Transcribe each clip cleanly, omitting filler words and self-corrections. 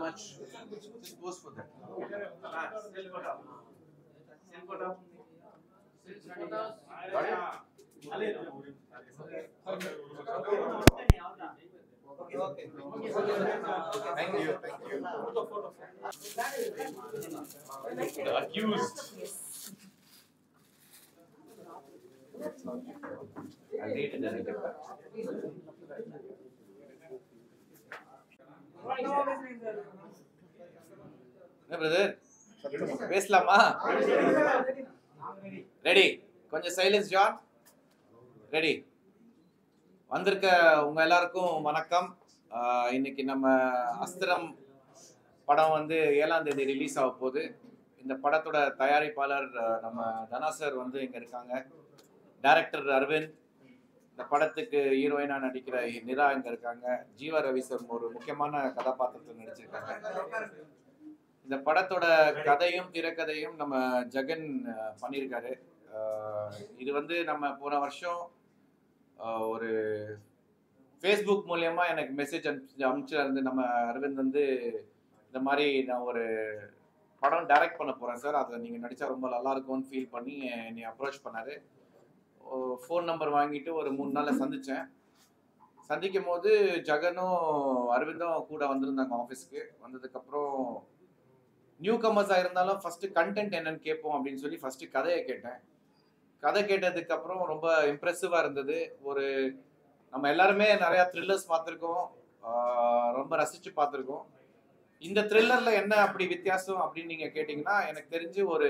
much. Just post for that. Thank you. The accused. I'll read it and I'll get back. என்ன brother பேசலாமா? Ready? கொஞ்சம் silence John. Ready? வந்திருக்க உங்க எல்லாருக்கும் வணக்கம். இன்னைக்கு நம்ம அஸ்திரம் படம் வந்து 7ஆம் தேதி ரிலீஸ் ஆக போகுது. இந்த படத்தோட தயாரிப்பாளர் நம்ம தனா சார் வந்து இங்க இருக்காங்க. டைரக்டர் அரவிந்த், இந்த படத்துக்கு ஹீரோயினா நடிக்கிற நிரா இங்க இருக்காங்க. ஜீவா ரவி சார் ஒரு முக்கியமான கதாபாத்திரத்தில் நடிச்சிருக்காங்க. இந்த படத்தோட கதையும் திரைக்கதையும் நம்ம ஜெகன் பண்ணியிருக்காரு. இது வந்து நம்ம போன வருஷம் ஒரு ஃபேஸ்புக் மூலயமா எனக்கு மெசேஜ் அனுப்பிச்சிருந்து நம்ம அரவிந்த் வந்து இந்த மாதிரி நான் ஒரு படம் டைரக்ட் பண்ண போகிறேன் சார், அதில் நீங்கள் நடித்தா ரொம்ப நல்லா இருக்கும்னு ஃபீல் பண்ணி என்னை அப்ரோச் பண்ணார். ஃபோன் நம்பர் வாங்கிட்டு ஒரு 3 நாளில் சந்தித்தேன். சந்திக்கும் போது ஜெகனும் அரவிந்தும் கூட வந்திருந்தாங்க ஆஃபீஸ்க்கு. வந்ததுக்கப்புறம் நியூ கமர்ஸாக இருந்தாலும் ஃபஸ்ட்டு கண்டென்ட் என்னன்னு கேட்போம் அப்படின்னு சொல்லி ஃபஸ்ட்டு கதையை கேட்டேன். கதை கேட்டதுக்கப்புறம் ரொம்ப இம்ப்ரெசிவாக இருந்தது. ஒரு நம்ம எல்லாருமே நிறையா த்ரில்லர்ஸ் பார்த்துருக்கோம், ரொம்ப ரசித்து பார்த்துருக்கோம். இந்த த்ரில்லரில் என்ன அப்படி வித்தியாசம் அப்படின்னு நீங்கள் கேட்டிங்கன்னா, எனக்கு தெரிஞ்சு ஒரு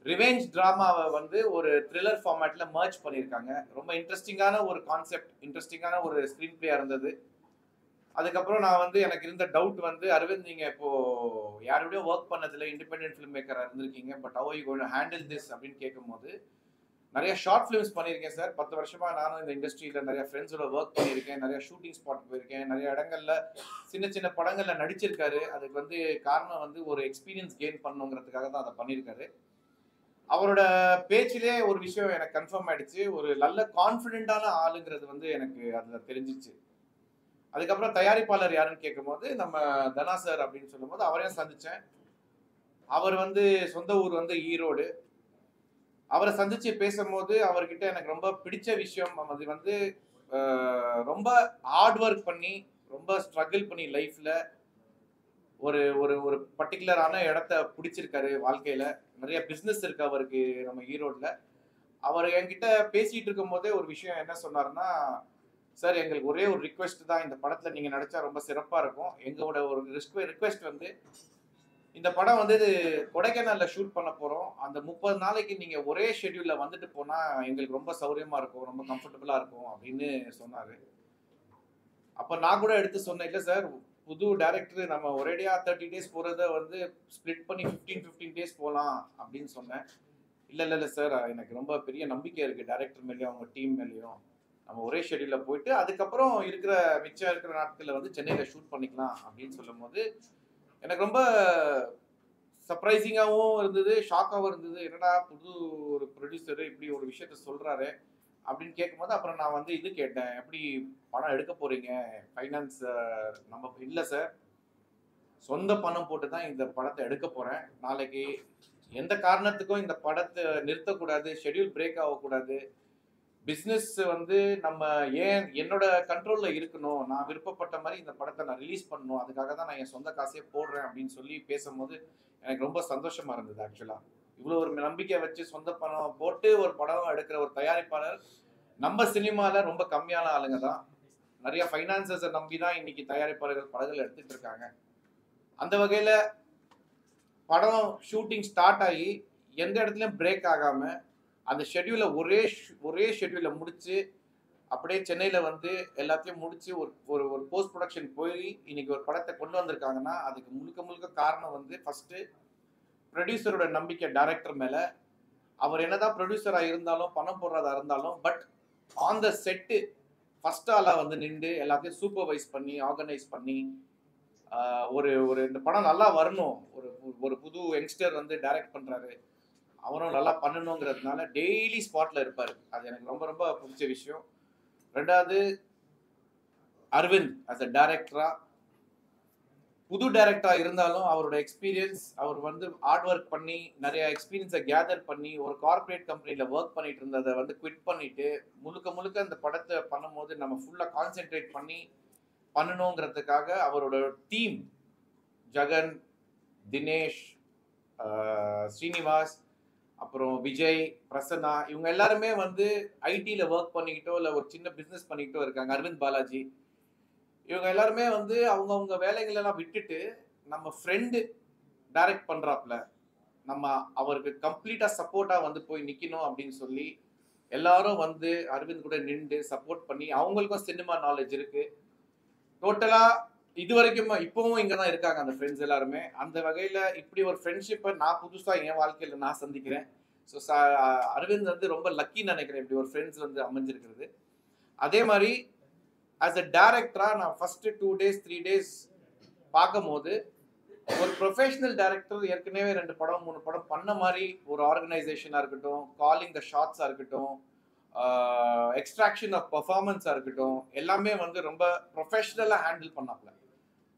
ரிவெஞ்ச் ட்ராமாவை வந்து ஒரு த்ரில்லர் ஃபார்மேட்டில் மர்ஜ் பண்ணியிருக்காங்க. ரொம்ப இன்ட்ரெஸ்டிங்கான ஒரு கான்செப்ட், இன்ட்ரெஸ்டிங்கான ஒரு ஸ்க்ரீன் பிளேயாக இருந்தது. அதுக்கப்புறம் நான் வந்து எனக்கு இருந்த டவுட் வந்து, அரவிந்த் நீங்கள் இப்போது யாரோடய ஒர்க் பண்ணதில்லை, இண்டிபெண்டன்ட் ஃபிலிம் மேக்கராக இருந்திருக்கீங்க, but how you going to handle this அப்படின்னு கேட்கும்போது, நிறைய ஷார்ட் ஃபிலிம்ஸ் பண்ணியிருக்கேன் சார். 10 வருஷமாக நானும் இந்த இண்டஸ்ட்ரியில் நிறைய ஃப்ரெண்ட்ஸோட ஒர்க் பண்ணியிருக்கேன், நிறைய ஷூட்டிங் ஸ்பாட் போயிருக்கேன், நிறைய இடங்களில் சின்ன சின்ன படங்களில் நடிச்சிருக்காரு. அதுக்கு வந்து காரணம் வந்து ஒரு எக்ஸ்பீரியன்ஸ் கெயின் பண்ணுங்கிறதுக்காக தான் அதை பண்ணியிருக்காரு. அவரோட பேச்சிலே ஒரு விஷயம் எனக்கு கன்ஃபார்ம் ஆயிடுச்சு, ஒரு நல்ல கான்ஃபிடென்ட்டான ஆளுங்கிறது வந்து எனக்கு அதில் தெரிஞ்சிச்சு. அதுக்கப்புறம் தயாரிப்பாளர் யாருன்னு கேட்கும்போது நம்ம தனா சார் அப்படின்னு சொல்லும்போது அவரையும் சந்தித்தேன். அவர் வந்து சொந்த ஊர் வந்து ஈரோடு. அவரை சந்தித்து பேசும்போது அவர்கிட்ட எனக்கு ரொம்ப பிடிச்ச விஷயம், அது வந்து ரொம்ப ஹார்ட் ஒர்க் பண்ணி ரொம்ப ஸ்ட்ரகிள் பண்ணி லைஃப்பில் ஒரு ஒரு ஒரு பர்டிகுலரான இடத்த பிடிச்சிருக்காரு வாழ்க்கையில். நிறைய பிஸ்னஸ் இருக்கு அவருக்கு நம்ம ஈரோடில். அவர் என்கிட்ட பேசிகிட்டு இருக்கும் போதே ஒரு விஷயம் என்ன சொன்னார்னா, சார் எங்களுக்கு ஒரே ஒரு ரிக்வெஸ்ட் தான், இந்த படத்தில் நீங்கள் நடித்தா ரொம்ப சிறப்பாக இருக்கும். எங்களோட ஒரு ரிக்வெஸ்ட் வந்து, இந்த படம் வந்து கொடைக்கானலில் ஷூட் பண்ண போகிறோம். அந்த 30 நாளைக்கு நீங்கள் ஒரே ஷெட்யூலில் வந்துட்டு போனால் எங்களுக்கு ரொம்ப சௌரியமாக இருக்கும், ரொம்ப கம்ஃபர்டபுளாக இருக்கும் அப்படின்னு சொன்னார். அப்போ நான் கூட எடுத்து சொன்னேன், இல்லை சார் புது டைரக்டர் நம்ம ஒரேடியாக 30 டேஸ் போகிறத வந்து ஸ்ப்ளிட் பண்ணி 15 டேஸ் போகலாம் அப்படின்னு சொன்னேன். இல்லை சார், எனக்கு ரொம்ப பெரிய நம்பிக்கை இருக்குது டைரக்டர் மேலேயும் அவங்க டீம் மேலேயும். நம்ம ஒரே ஷெட்யூலில் போயிட்டு அதுக்கப்புறம் மிச்சம் இருக்கிற நாட்களில் வந்து சென்னையில் ஷூட் பண்ணிக்கலாம் அப்படின்னு சொல்லும் போது எனக்கு ரொம்ப சர்ப்ரைசிங்காகவும் இருந்தது, ஷாக்காகவும் இருந்தது. என்னடா புது ஒரு ப்ரொடியூசரு இப்படி ஒரு விஷயத்த சொல்கிறாரு அப்படின்னு கேட்கும்போது அப்புறம் நான் வந்து இது கேட்டேன், எப்படி படம் எடுக்க போகிறீங்க, ஃபைனான்ஸ் நம்ம இல்லை சார், சொந்த பணம் போட்டு தான் இந்த படத்தை எடுக்க போகிறேன். நாளைக்கு எந்த காரணத்துக்கும் இந்த படத்தை நிறுத்தக்கூடாது, ஷெட்யூல் பிரேக் ஆகக்கூடாது, பிஸ்னஸ் வந்து நம்ம என்னோட கண்ட்ரோலில் இருக்கணும், நான் விருப்பப்பட்ட மாதிரி இந்த படத்தை நான் ரிலீஸ் பண்ணணும், அதுக்காக தான் நான் என் சொந்த காசையே போடுறேன் அப்படின்னு சொல்லி பேசும்போது எனக்கு ரொம்ப சந்தோஷமாக இருந்தது. ஆக்சுவலாக இவ்வளோ ஒரு நம்பிக்கை வச்சு சொந்த பணம் போட்டு ஒரு படம் எடுக்கிற ஒரு தயாரிப்பாளர் நம்ம சினிமாவில் ரொம்ப கம்மியான ஆளுங்க தான். நிறைய ஃபைனான்சர்ஸை நம்பி தான் இன்னைக்கு தயாரிப்பாளர்கள் படங்கள் எடுத்துகிட்டு இருக்காங்க. அந்த வகையில் படம் ஷூட்டிங் ஸ்டார்ட் ஆகி எந்த இடத்துலையும் பிரேக் ஆகாமல் அந்த ஷெட்யூலை ஒரே ஷெட்யூலில் முடித்து அப்படியே சென்னையில் வந்து எல்லாத்தையும் முடித்து ஒரு ஒரு போஸ்ட் ப்ரொடக்ஷன் போய் இன்னைக்கு ஒரு படத்தை கொண்டு வந்திருக்காங்கன்னா அதுக்கு முழுக்க காரணம் வந்து ஃபஸ்ட்டு ப்ரொடியூசரோட நம்பிக்கை டைரக்டர் மேலே. அவர் என்னதான் ப்ரொடியூசராக இருந்தாலும் பணம் போடுறதா இருந்தாலும் but on the set first ஆளாக வந்து நின்று எல்லாத்தையும் சூப்பர்வைஸ் பண்ணி ஆர்கனைஸ் பண்ணி ஒரு ஒரு இந்த படம் நல்லா வரணும், ஒரு புது யங்ஸ்டர் வந்து டைரக்ட் பண்ணுறாரு, அவரும் நல்லா பண்ணணுங்கிறதுனால டெய்லி ஸ்பாட்டில் இருப்பார். அது எனக்கு ரொம்ப ரொம்ப பிடிச்ச விஷயம். ரெண்டாவது அரவிந்த் as a டைரக்டராக புது டைரக்டரா இருந்தாலும் அவரோட எக்ஸ்பீரியன்ஸ், அவர் வந்து ஹார்ட் ஒர்க் பண்ணி நிறைய எக்ஸ்பீரியன்ஸை கேதர் பண்ணி ஒரு கார்ப்பரேட் கம்பெனில ஒர்க் பண்ணிட்டு இருந்ததை வந்து குவிட் பண்ணிட்டு முழுக்க முழுக்க அந்த படத்தை பண்ணும்போது நம்ம ஃபுல்லா கான்சென்ட்ரேட் பண்ணி பண்ணணுங்கிறதுக்காக அவரோட டீம் ஜெகன், தினேஷ், ஸ்ரீனிவாஸ், அப்புறம் விஜய், பிரசன்னா, இவங்க எல்லாருமே வந்து ஐடில ஒர்க் பண்ணிக்கிட்டோ இல்லை ஒரு சின்ன பிஸ்னஸ் பண்ணிக்கிட்டோ இருக்காங்க. அரவிந்த் பாலாஜி, இவங்க எல்லாருமே வந்து அவங்கவுங்க வேலைகளெல்லாம் விட்டுட்டு நம்ம ஃப்ரெண்டு டைரக்ட் பண்றாப்ல, நம்ம அவருக்கு கம்ப்ளீட்டா சப்போர்ட்டா வந்து போய் நிக்கணும் அப்படின்னு சொல்லி எல்லாரும் வந்து அரவிந்த் கூட நின்று சப்போர்ட் பண்ணி, அவங்களுக்கும் சினிமா நாலேஜ் இருக்கு. டோட்டலா இது வரைக்கும் இப்பவும் இங்க தான் இருக்காங்க அந்த ஃப்ரெண்ட்ஸ் எல்லாருமே. அந்த வகையில இப்படி ஒரு ஃப்ரெண்ட்ஷிப்பை நான் புதுசா என் வாழ்க்கையில நான் சந்திக்கிறேன். ஸோ அரவிந்த் வந்து ரொம்ப லக்கின்னு நினைக்கிறேன் இப்படி ஒரு ஃப்ரெண்ட்ஸ் வந்து அமைஞ்சிருக்கிறது. அதே மாதிரி ஆஸ் அ டைரக்டரா நான் ஃபர்ஸ்ட் 2 days 3 days பார்க்கும்போது ஒரு ப்ரொஃபஷனல் டைரக்டர் ஏற்கனவே 2 படம் 3 படம் பண்ண மாதிரி ஒரு ஆர்கனைசேஷனா இருக்கட்டும், காலிங் த ஷாட்ஸா இருக்கட்டும், எக்ஸ்ட்ராக்ஷன் ஆஃப் பர்ஃபார்மன்ஸா இருக்கட்டும், எல்லாமே வந்து ரொம்ப ப்ரொஃபஷனலா ஹேண்டில் பண்ணாப்ல.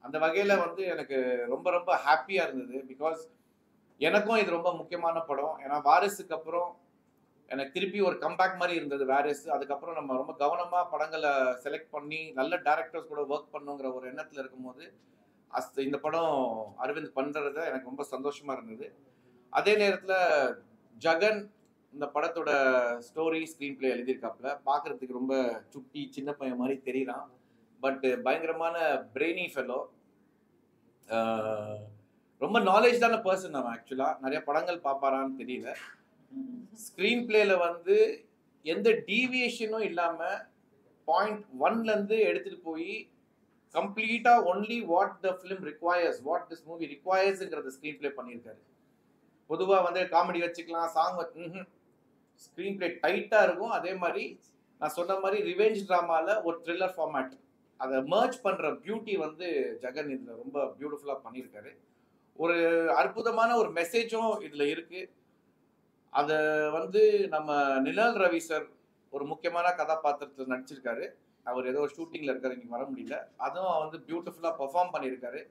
அந்த வகையில வந்து எனக்கு ரொம்ப ரொம்ப ஹாப்பியா இருந்தது. பிகாஸ் எனக்கும் இது ரொம்ப முக்கியமான படம். ஏன்னா வாரிசுக்கு அப்புறம் எனக்கு திருப்பி ஒரு கம்பேக் மாதிரி இருந்தது வாரிசு. அதுக்கப்புறம் நம்ம ரொம்ப கவனமா படங்களை செலக்ட் பண்ணி நல்ல டைரக்டர்ஸ் கூட ஒர்க் பண்ணுங்கிற ஒரு எண்ணத்துல இருக்கும்போது இந்த படம் அரவிந்த் பண்றத எனக்கு ரொம்ப சந்தோஷமா இருந்தது. அதே நேரத்துல ஜெகன் இந்த படத்தோட ஸ்டோரி ஸ்கிரீன் பிளே எழுதியிருக்காப்புல. பார்க்கறதுக்கு ரொம்ப சுட்டி சின்ன பையன் மாதிரி தெரியறான். பட் பயங்கரமான பிரெய்னி ஃபெலோ. ரொம்ப நாலேஜான பர்சன் அவன். ஆக்சுவலா நிறைய படங்கள் பார்ப்பாரான்னு தெரியல. ஸ்கிரீன் பிளேல வந்து எந்த டீவியேஷனும் இல்லாம .1 இருந்து எடுத்துட்டு போய் கம்ப்ளீட்டா only what the film requires, what this movie ரிக்வயர்ஸ்ங்கிறத ஸ்கிரீன் பிளே பண்ணியிருக்காரு. பொதுவா வந்து காமெடி வச்சுக்கலாம், சாங் ஸ்கிரீன் பிளே டைட்டா இருக்கும். அதே மாதிரி நான் சொன்ன மாதிரி ரிவெஞ்ச் டிராமால ஒரு த்ரில்லர் ஃபார்மேட் அதை மர்ஜ் பண்ற பியூட்டி வந்து ஜெகன் இதுல ரொம்ப பியூட்டிஃபுல்லா பண்ணியிருக்காரு. ஒரு அற்புதமான ஒரு மெசேஜும் இதுல இருக்கு. அத வந்து நம்ம நிழல் ரவி சார் ஒரு முக்கியமான கதாபாத்திரத்தில் நடிச்சிருக்காரு. அவர் ஏதோ ஒரு ஷூட்டிங்ல இருக்காரு, இன்னைக்கு வர முடியல. அதுவும் வந்து பியூட்டிஃபுல்லா பெர்ஃபார்ம் பண்ணியிருக்காரு.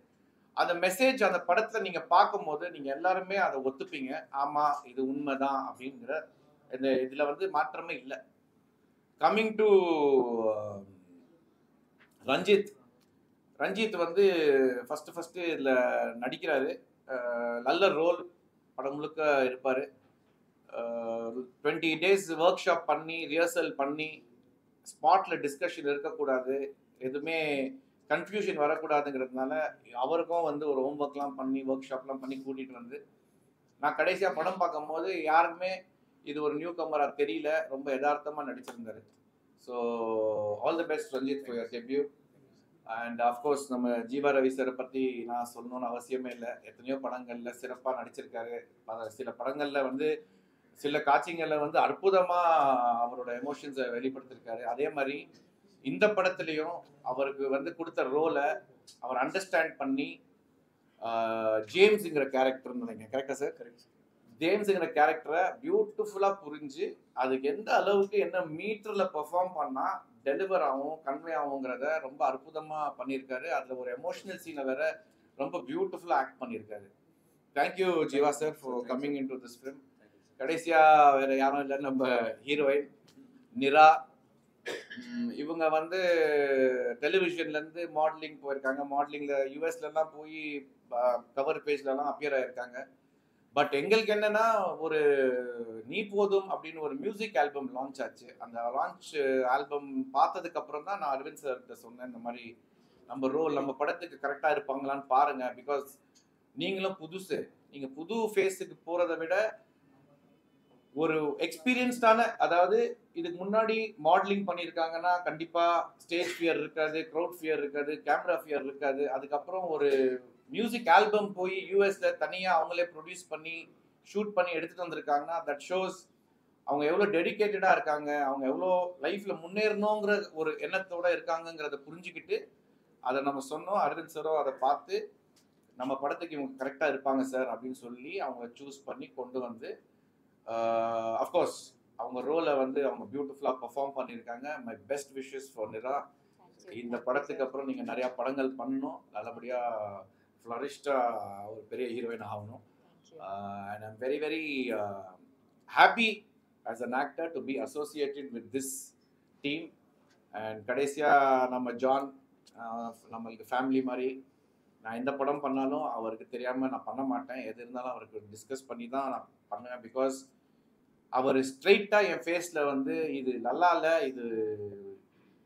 அந்த மெசேஜ் அந்த படத்துல நீங்க பார்க்கும்போது நீங்க எல்லாருமே அதை ஒத்துப்பீங்க. ஆமா இது உண்மைதான் அப்படிங்கிற இந்த இதுல வந்து மாற்றமே இல்லை. கம்மிங் டு ரஞ்சித் வந்து ஃபர்ஸ்ட் இதுல நடிக்கிறாரு. நல்ல ரோல் படம் முழுக்க இருப்பாரு. 20 days ஒர்க் ஷாப் பண்ணி ரிஹர்சல் பண்ணி ஸ்பாட்ல டிஸ்கஷன் இருக்கக்கூடாது, எதுவுமே கன்ஃபியூஷன் வரக்கூடாதுங்கிறதுனால அவருக்கும் வந்து ஒரு ஹோம் ஒர்க்லாம் பண்ணி ஒர்க் ஷாப்லாம் பண்ணி கூட்டிகிட்டு வந்து நான் கடைசியாக படம் பார்க்கும்போது யாருக்குமே இது ஒரு நியூ கமரா தெரியல, ரொம்ப யதார்த்தமாக நடிச்சிருந்தாரு. So all the best Ranjith for your debut. And of course நம்ம ஜீவா ரவி சாரை பற்றி நான் சொல்லணும்னு அவசியமே இல்லை. எத்தனையோ படங்களில் சிறப்பாக நடிச்சிருக்காரு. சில படங்களில் வந்து சில காட்சிகளில் வந்து அற்புதமாக அவரோட எமோஷன்ஸை வெளிப்படுத்திருக்காரு. அதே மாதிரி இந்த படத்துலையும் அவருக்கு வந்து கொடுத்த ரோலை அவர் அண்டர்ஸ்டாண்ட் பண்ணி ஜேம்ஸுங்கிற கேரக்டர்னு நினைக்கிறேன், கரெக்டா சார்? கரெக்ட். ஜேம்ஸுங்கிற கேரக்டரை பியூட்டிஃபுல்லாக புரிஞ்சு அதுக்கு எந்த அளவுக்கு என்ன மீட்டரில் பெர்ஃபார்ம் பண்ணால் டெலிவர் ஆகும் கன்வே ஆகுங்கிறத ரொம்ப அற்புதமாக பண்ணியிருக்காரு. அதில் ஒரு எமோஷனல் சீனை வேற ரொம்ப பியூட்டிஃபுல்லாக ஆக்ட் பண்ணியிருக்காரு. Thank you Jeeva sir for coming in to this film. கடைசியாக வேற யாரும் இல்லை, நம்ம ஹீரோயின் நிரா. இவங்க வந்து டெலிவிஷன்லேருந்து மாடலிங் போயிருக்காங்க. மாடலிங்கில் யூஎஸ்லலாம் போய் கவர் பேஜ்லலாம் அப்பியர் ஆகியிருக்காங்க. பட் எங்களுக்கு என்னன்னா ஒரு நீ போதும் அப்படின்னு ஒரு மியூசிக் ஆல்பம் லான்ச் ஆச்சு. அந்த லான்ச் ஆல்பம் பார்த்ததுக்கு அப்புறம் தான் நான் அரவிந்த் சார்கிட்ட சொன்னேன், இந்த மாதிரி நம்ம ரோல் நம்ம படத்துக்கு கரெக்டாக இருப்பாங்களான்னு பாருங்க. பிகாஸ் நீங்களும் புதுசு, நீங்கள் புது ஃபேஸுக்கு போகிறத விட ஒரு எக்ஸ்பீரியன்ஸ்டான, அதாவது இதுக்கு முன்னாடி மாடலிங் பண்ணியிருக்காங்கன்னா கண்டிப்பாக ஸ்டேஜ் ஃபியர் இருக்காது, க்ரௌட் ஃபியர் இருக்காது, கேமரா ஃபியர் இருக்காது. அதுக்கப்புறம் ஒரு மியூசிக் ஆல்பம் போய் யூஎஸ்ல தனியாக அவங்களே ப்ரொடியூஸ் பண்ணி ஷூட் பண்ணி எடுத்துகிட்டு வந்திருக்காங்கன்னா தட் ஷோஸ் அவங்க எவ்வளோ டெடிக்கேட்டடாக இருக்காங்க, அவங்க எவ்வளோ லைஃப்பில் முன்னேறணுங்கிற ஒரு எண்ணத்தோடு இருக்காங்கங்கிறத புரிஞ்சுக்கிட்டு அதை நம்ம சொன்னோம். அரவிந்த் சாரோ அதை பார்த்து நம்ம படத்துக்கு இவங்க கரெக்டாக இருப்பாங்க சார் அப்படின்னு சொல்லி அவங்க சூஸ் பண்ணி கொண்டு வந்து அஃப்கோர்ஸ் அவங்க ரோலை வந்து அவங்க பியூட்டிஃபுல்லாக பெர்ஃபார்ம் பண்ணியிருக்காங்க. My best wishes for Nira. இந்த படத்துக்கு அப்புறம் நீங்கள் நிறையா படங்கள் பண்ணணும், நல்லபடியாக ஃப்ளரிஷ்டாக ஒரு பெரிய ஹீரோயின் ஆகணும். And I'm very very happy as an actor to be associated with this team. And கடைசியாக நம்ம ஜான் நம்மளுக்கு ஃபேமிலி மாதிரி. நான் எந்த படம் பண்ணாலும் அவருக்கு தெரியாமல் நான் பண்ண மாட்டேன். எது இருந்தாலும் அவருக்கு டிஸ்கஸ் பண்ணி தான் நான் பண்ணுவேன். பிகாஸ் அவர் ஸ்ட்ரெயிட்டாக என் ஃபேஸில் வந்து இது நல்லா இல்லை, இது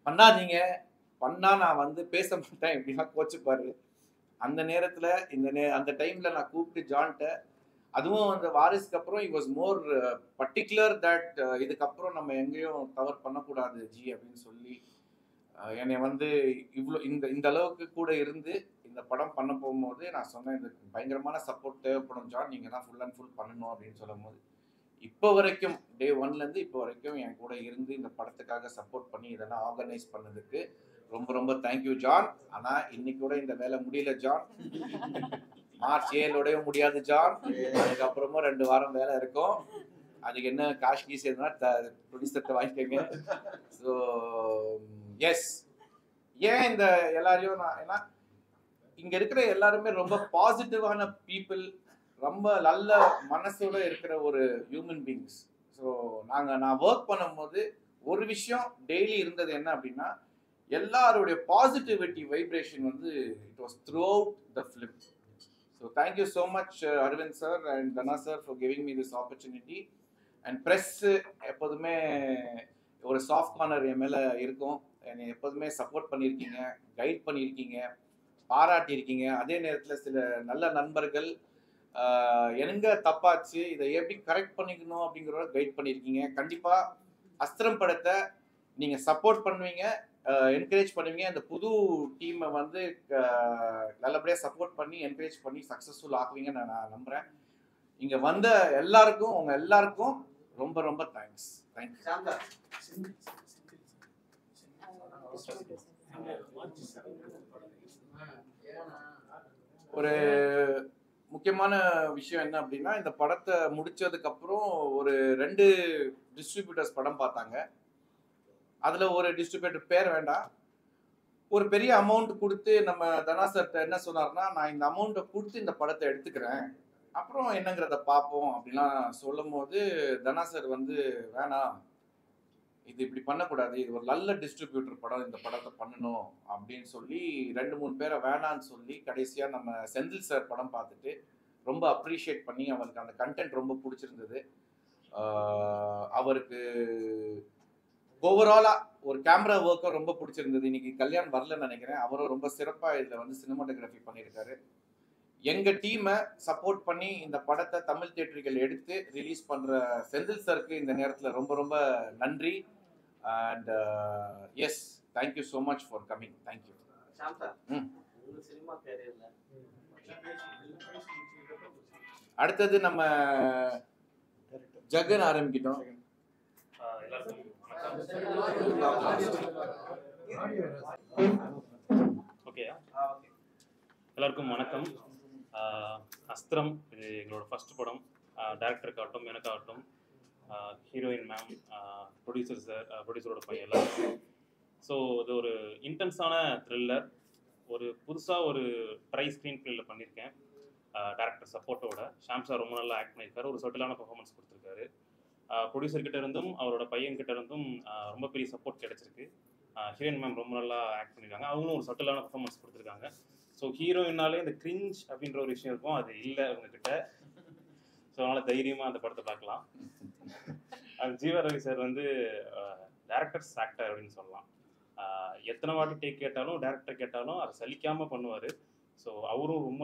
பண்ணாதீங்க, பண்ணால் நான் வந்து பேச மாட்டேன் இப்படிலாம் கோச்சுப்பார். அந்த நேரத்தில் அந்த டைமில் நான் கூப்பிட்டு ஜான்கிட்ட, அதுவும் அந்த வாரிசுக்கு அப்புறம் வாஸ் மோர் பர்டிகுலர் தட் இதுக்கப்புறம் நம்ம எங்கேயும் கவர் பண்ணக்கூடாது ஜி அப்படின்னு சொல்லி என்னை வந்து இவ்வளோ இந்த அளவுக்கு கூட இருந்து இந்த படம் பண்ண போகும்போது நான் சொன்னேன், இதுக்கு பயங்கரமான சப்போர்ட் தேவைப்படும் ஜான், நீங்கள் தான் ஃபுல் அண்ட் ஃபுல் பண்ணணும் அப்படின்னு சொல்லும் போது இப்போ வரைக்கும் டே 1லேருந்து இப்போ வரைக்கும் என் கூட இருந்து இந்த படத்துக்காக சப்போர்ட் பண்ணி இதெல்லாம் ஆர்கனைஸ் பண்ணதுக்கு ரொம்ப ரொம்ப தேங்க்யூ ஜான். ஆனால் இன்னைக்கு கூட இந்த வேலை முடியல ஜான். மார்ச் 7 முடியாது ஜான். அதுக்கப்புறமா 2 வாரம் வேலை இருக்கும். அதுக்கு என்ன காஷ் கீஸ் எதுனா ப்ரொடியூசர்கிட்ட வாங்கிக்கோங்க. ஸோ எஸ், ஏன் இந்த எல்லாரையும் நான், ஏன்னா இங்கே இருக்கிற எல்லாருமே ரொம்ப பாசிட்டிவான பீப்புள், ரொம்ப நல்ல மனசோட இருக்கிற ஒரு ஹியூமன் பீயிங்ஸ். ஸோ நான் ஒர்க் பண்ணும்போது ஒரு விஷயம் டெய்லி இருந்தது என்ன அப்படின்னா, எல்லாருடைய பாசிட்டிவிட்டி வைப்ரேஷன் வந்து it was throughout the film. So thank you so much Aravind sir and Dhana sir for giving me this opportunity. And press எப்போதுமே ஒரு சாஃப்ட் கார்னர் என் மேலே இருக்கும். என்னை எப்போதுமே சப்போர்ட் பண்ணியிருக்கீங்க, கைட் பண்ணியிருக்கீங்க, பாராட்டியிருக்கீங்க. அதே நேரத்தில் சில நல்ல நண்பர்கள் எங்க தப்பாச்சு, இதை எப்படி கரெக்ட் பண்ணிக்கணும் அப்படிங்கிறத கைட் பண்ணியிருக்கீங்க. கண்டிப்பாக அஸ்திரம் படத்தை நீங்கள் சப்போர்ட் பண்ணுவீங்க, என்கரேஜ் பண்ணுவீங்க. இந்த புது டீமை வந்து நல்லபடியாக சப்போர்ட் பண்ணி என்கரேஜ் பண்ணி சக்ஸஸ்ஃபுல் ஆக்குவீங்கன்னு நான் நம்புகிறேன். இங்கே வந்த எல்லாருக்கும், உங்கள் எல்லாருக்கும் ரொம்ப ரொம்ப தேங்க்ஸ். தேங்க்யூ. ஒரு முக்கியமான விஷயம் என்ன அப்படின்னா, இந்த படத்தை முடிச்சதுக்கப்புறம் ஒரு 2 டிஸ்ட்ரிபியூட்டர்ஸ் படம் பார்த்தாங்க. அதில் ஒரு டிஸ்ட்ரிபியூட்டர் பேர் வேண்டாம், ஒரு பெரிய அமௌண்ட் கொடுத்து நம்ம தனா சார்கிட்ட என்ன சொன்னார்னா, நான் இந்த அமௌண்ட்டை கொடுத்து இந்த படத்தை எடுத்துக்கிறேன், அப்புறம் என்னங்கிறத பார்ப்போம் அப்படிலாம் சொல்லும் போது தனா சார் வந்து வேணாம், இது இப்படி பண்ணக்கூடாது, இது ஒரு நல்ல டிஸ்ட்ரிபியூட்டர் படம், இந்த படத்தை பண்ணணும் அப்படின்னு சொல்லி 2-3 பேரை வேணான்னு சொல்லி கடைசியாக நம்ம செந்தில் சார் படம் பார்த்துட்டு ரொம்ப அப்ரிஷியேட் பண்ணி அவருக்கு அந்த கண்டென்ட் ரொம்ப பிடிச்சிருந்தது. அவருக்கு ஓவராலாக ஒரு கேமரா ஒர்க்கும் ரொம்ப பிடிச்சிருந்தது. இன்னைக்கு கல்யாண் வரலன்னு நினைக்கிறேன், அவரும் ரொம்ப சிறப்பாக இதில் வந்து சினிமாட்டோகிராஃபி பண்ணியிருக்காரு. எங்கள் டீமை சப்போர்ட் பண்ணி இந்த படத்தை தமிழ் தியேட்டர்கள் எடுத்து ரிலீஸ் பண்ணுற செந்தில் சாருக்கு இந்த நேரத்தில் ரொம்ப ரொம்ப நன்றி. And yes, thank you so much for coming. Thank you. அடுத்தது நம்ம ஜகன் ஆரம்பிக்கிட்டோம். ஓகே, எல்லாருக்கும் வணக்கம். அஸ்திரம் இது எங்களோட ஃபர்ஸ்ட் படம். டைரக்டருக்காகட்டும், எனக்காகட்டும், ஹீரோயின் மேம், ப்ரொடியூசர் சார், ப்ரொடியூசரோட பையன் எல்லாருக்கும். ஸோ இது ஒரு இன்டென்ஸான த்ரில்லர். ஒரு புதுசாக ஒரு ட்ரை ஸ்க்ரீன் பிளேயில் பண்ணியிருக்கேன். டேரக்டர் சப்போர்ட்டோட ஷாம் சார் ரொம்ப நல்லா ஆக்ட் பண்ணியிருக்காரு, ஒரு சட்டிலான பர்ஃபார்மன்ஸ் கொடுத்துருக்காரு. ப்ரொடியூசர்கிட்ட இருந்தும் அவரோட பையன்கிட்ட இருந்தும் ரொம்ப பெரிய சப்போர்ட் கிடைச்சிருக்கு. ஹீரோயின் மேம் ரொம்ப நல்லா ஆக்ட் பண்ணியிருக்காங்க, அவங்களும் ஒரு சட்டிலான பர்ஃபார்மன்ஸ் கொடுத்துருக்காங்க. ஸோ ஹீரோயினாலே இந்த கிரிஞ்ச் அப்படின்ற ஒரு விஷயம் இருக்கும், அது இல்லை அவங்கக்கிட்ட. ஸோ அதனால் தைரியமாக அந்த படத்தை பார்க்கலாம். ஜீவா ரவி சார் வந்து டேரக்டர்ஸ் ஆக்டர் அப்படின்னு சொல்லலாம். எத்தனை வாட்டி டேக் கேட்டாலும், டேரக்டர் கேட்டாலும் அதை சலிக்காமல் பண்ணுவார். ஸோ அவரும் ரொம்ப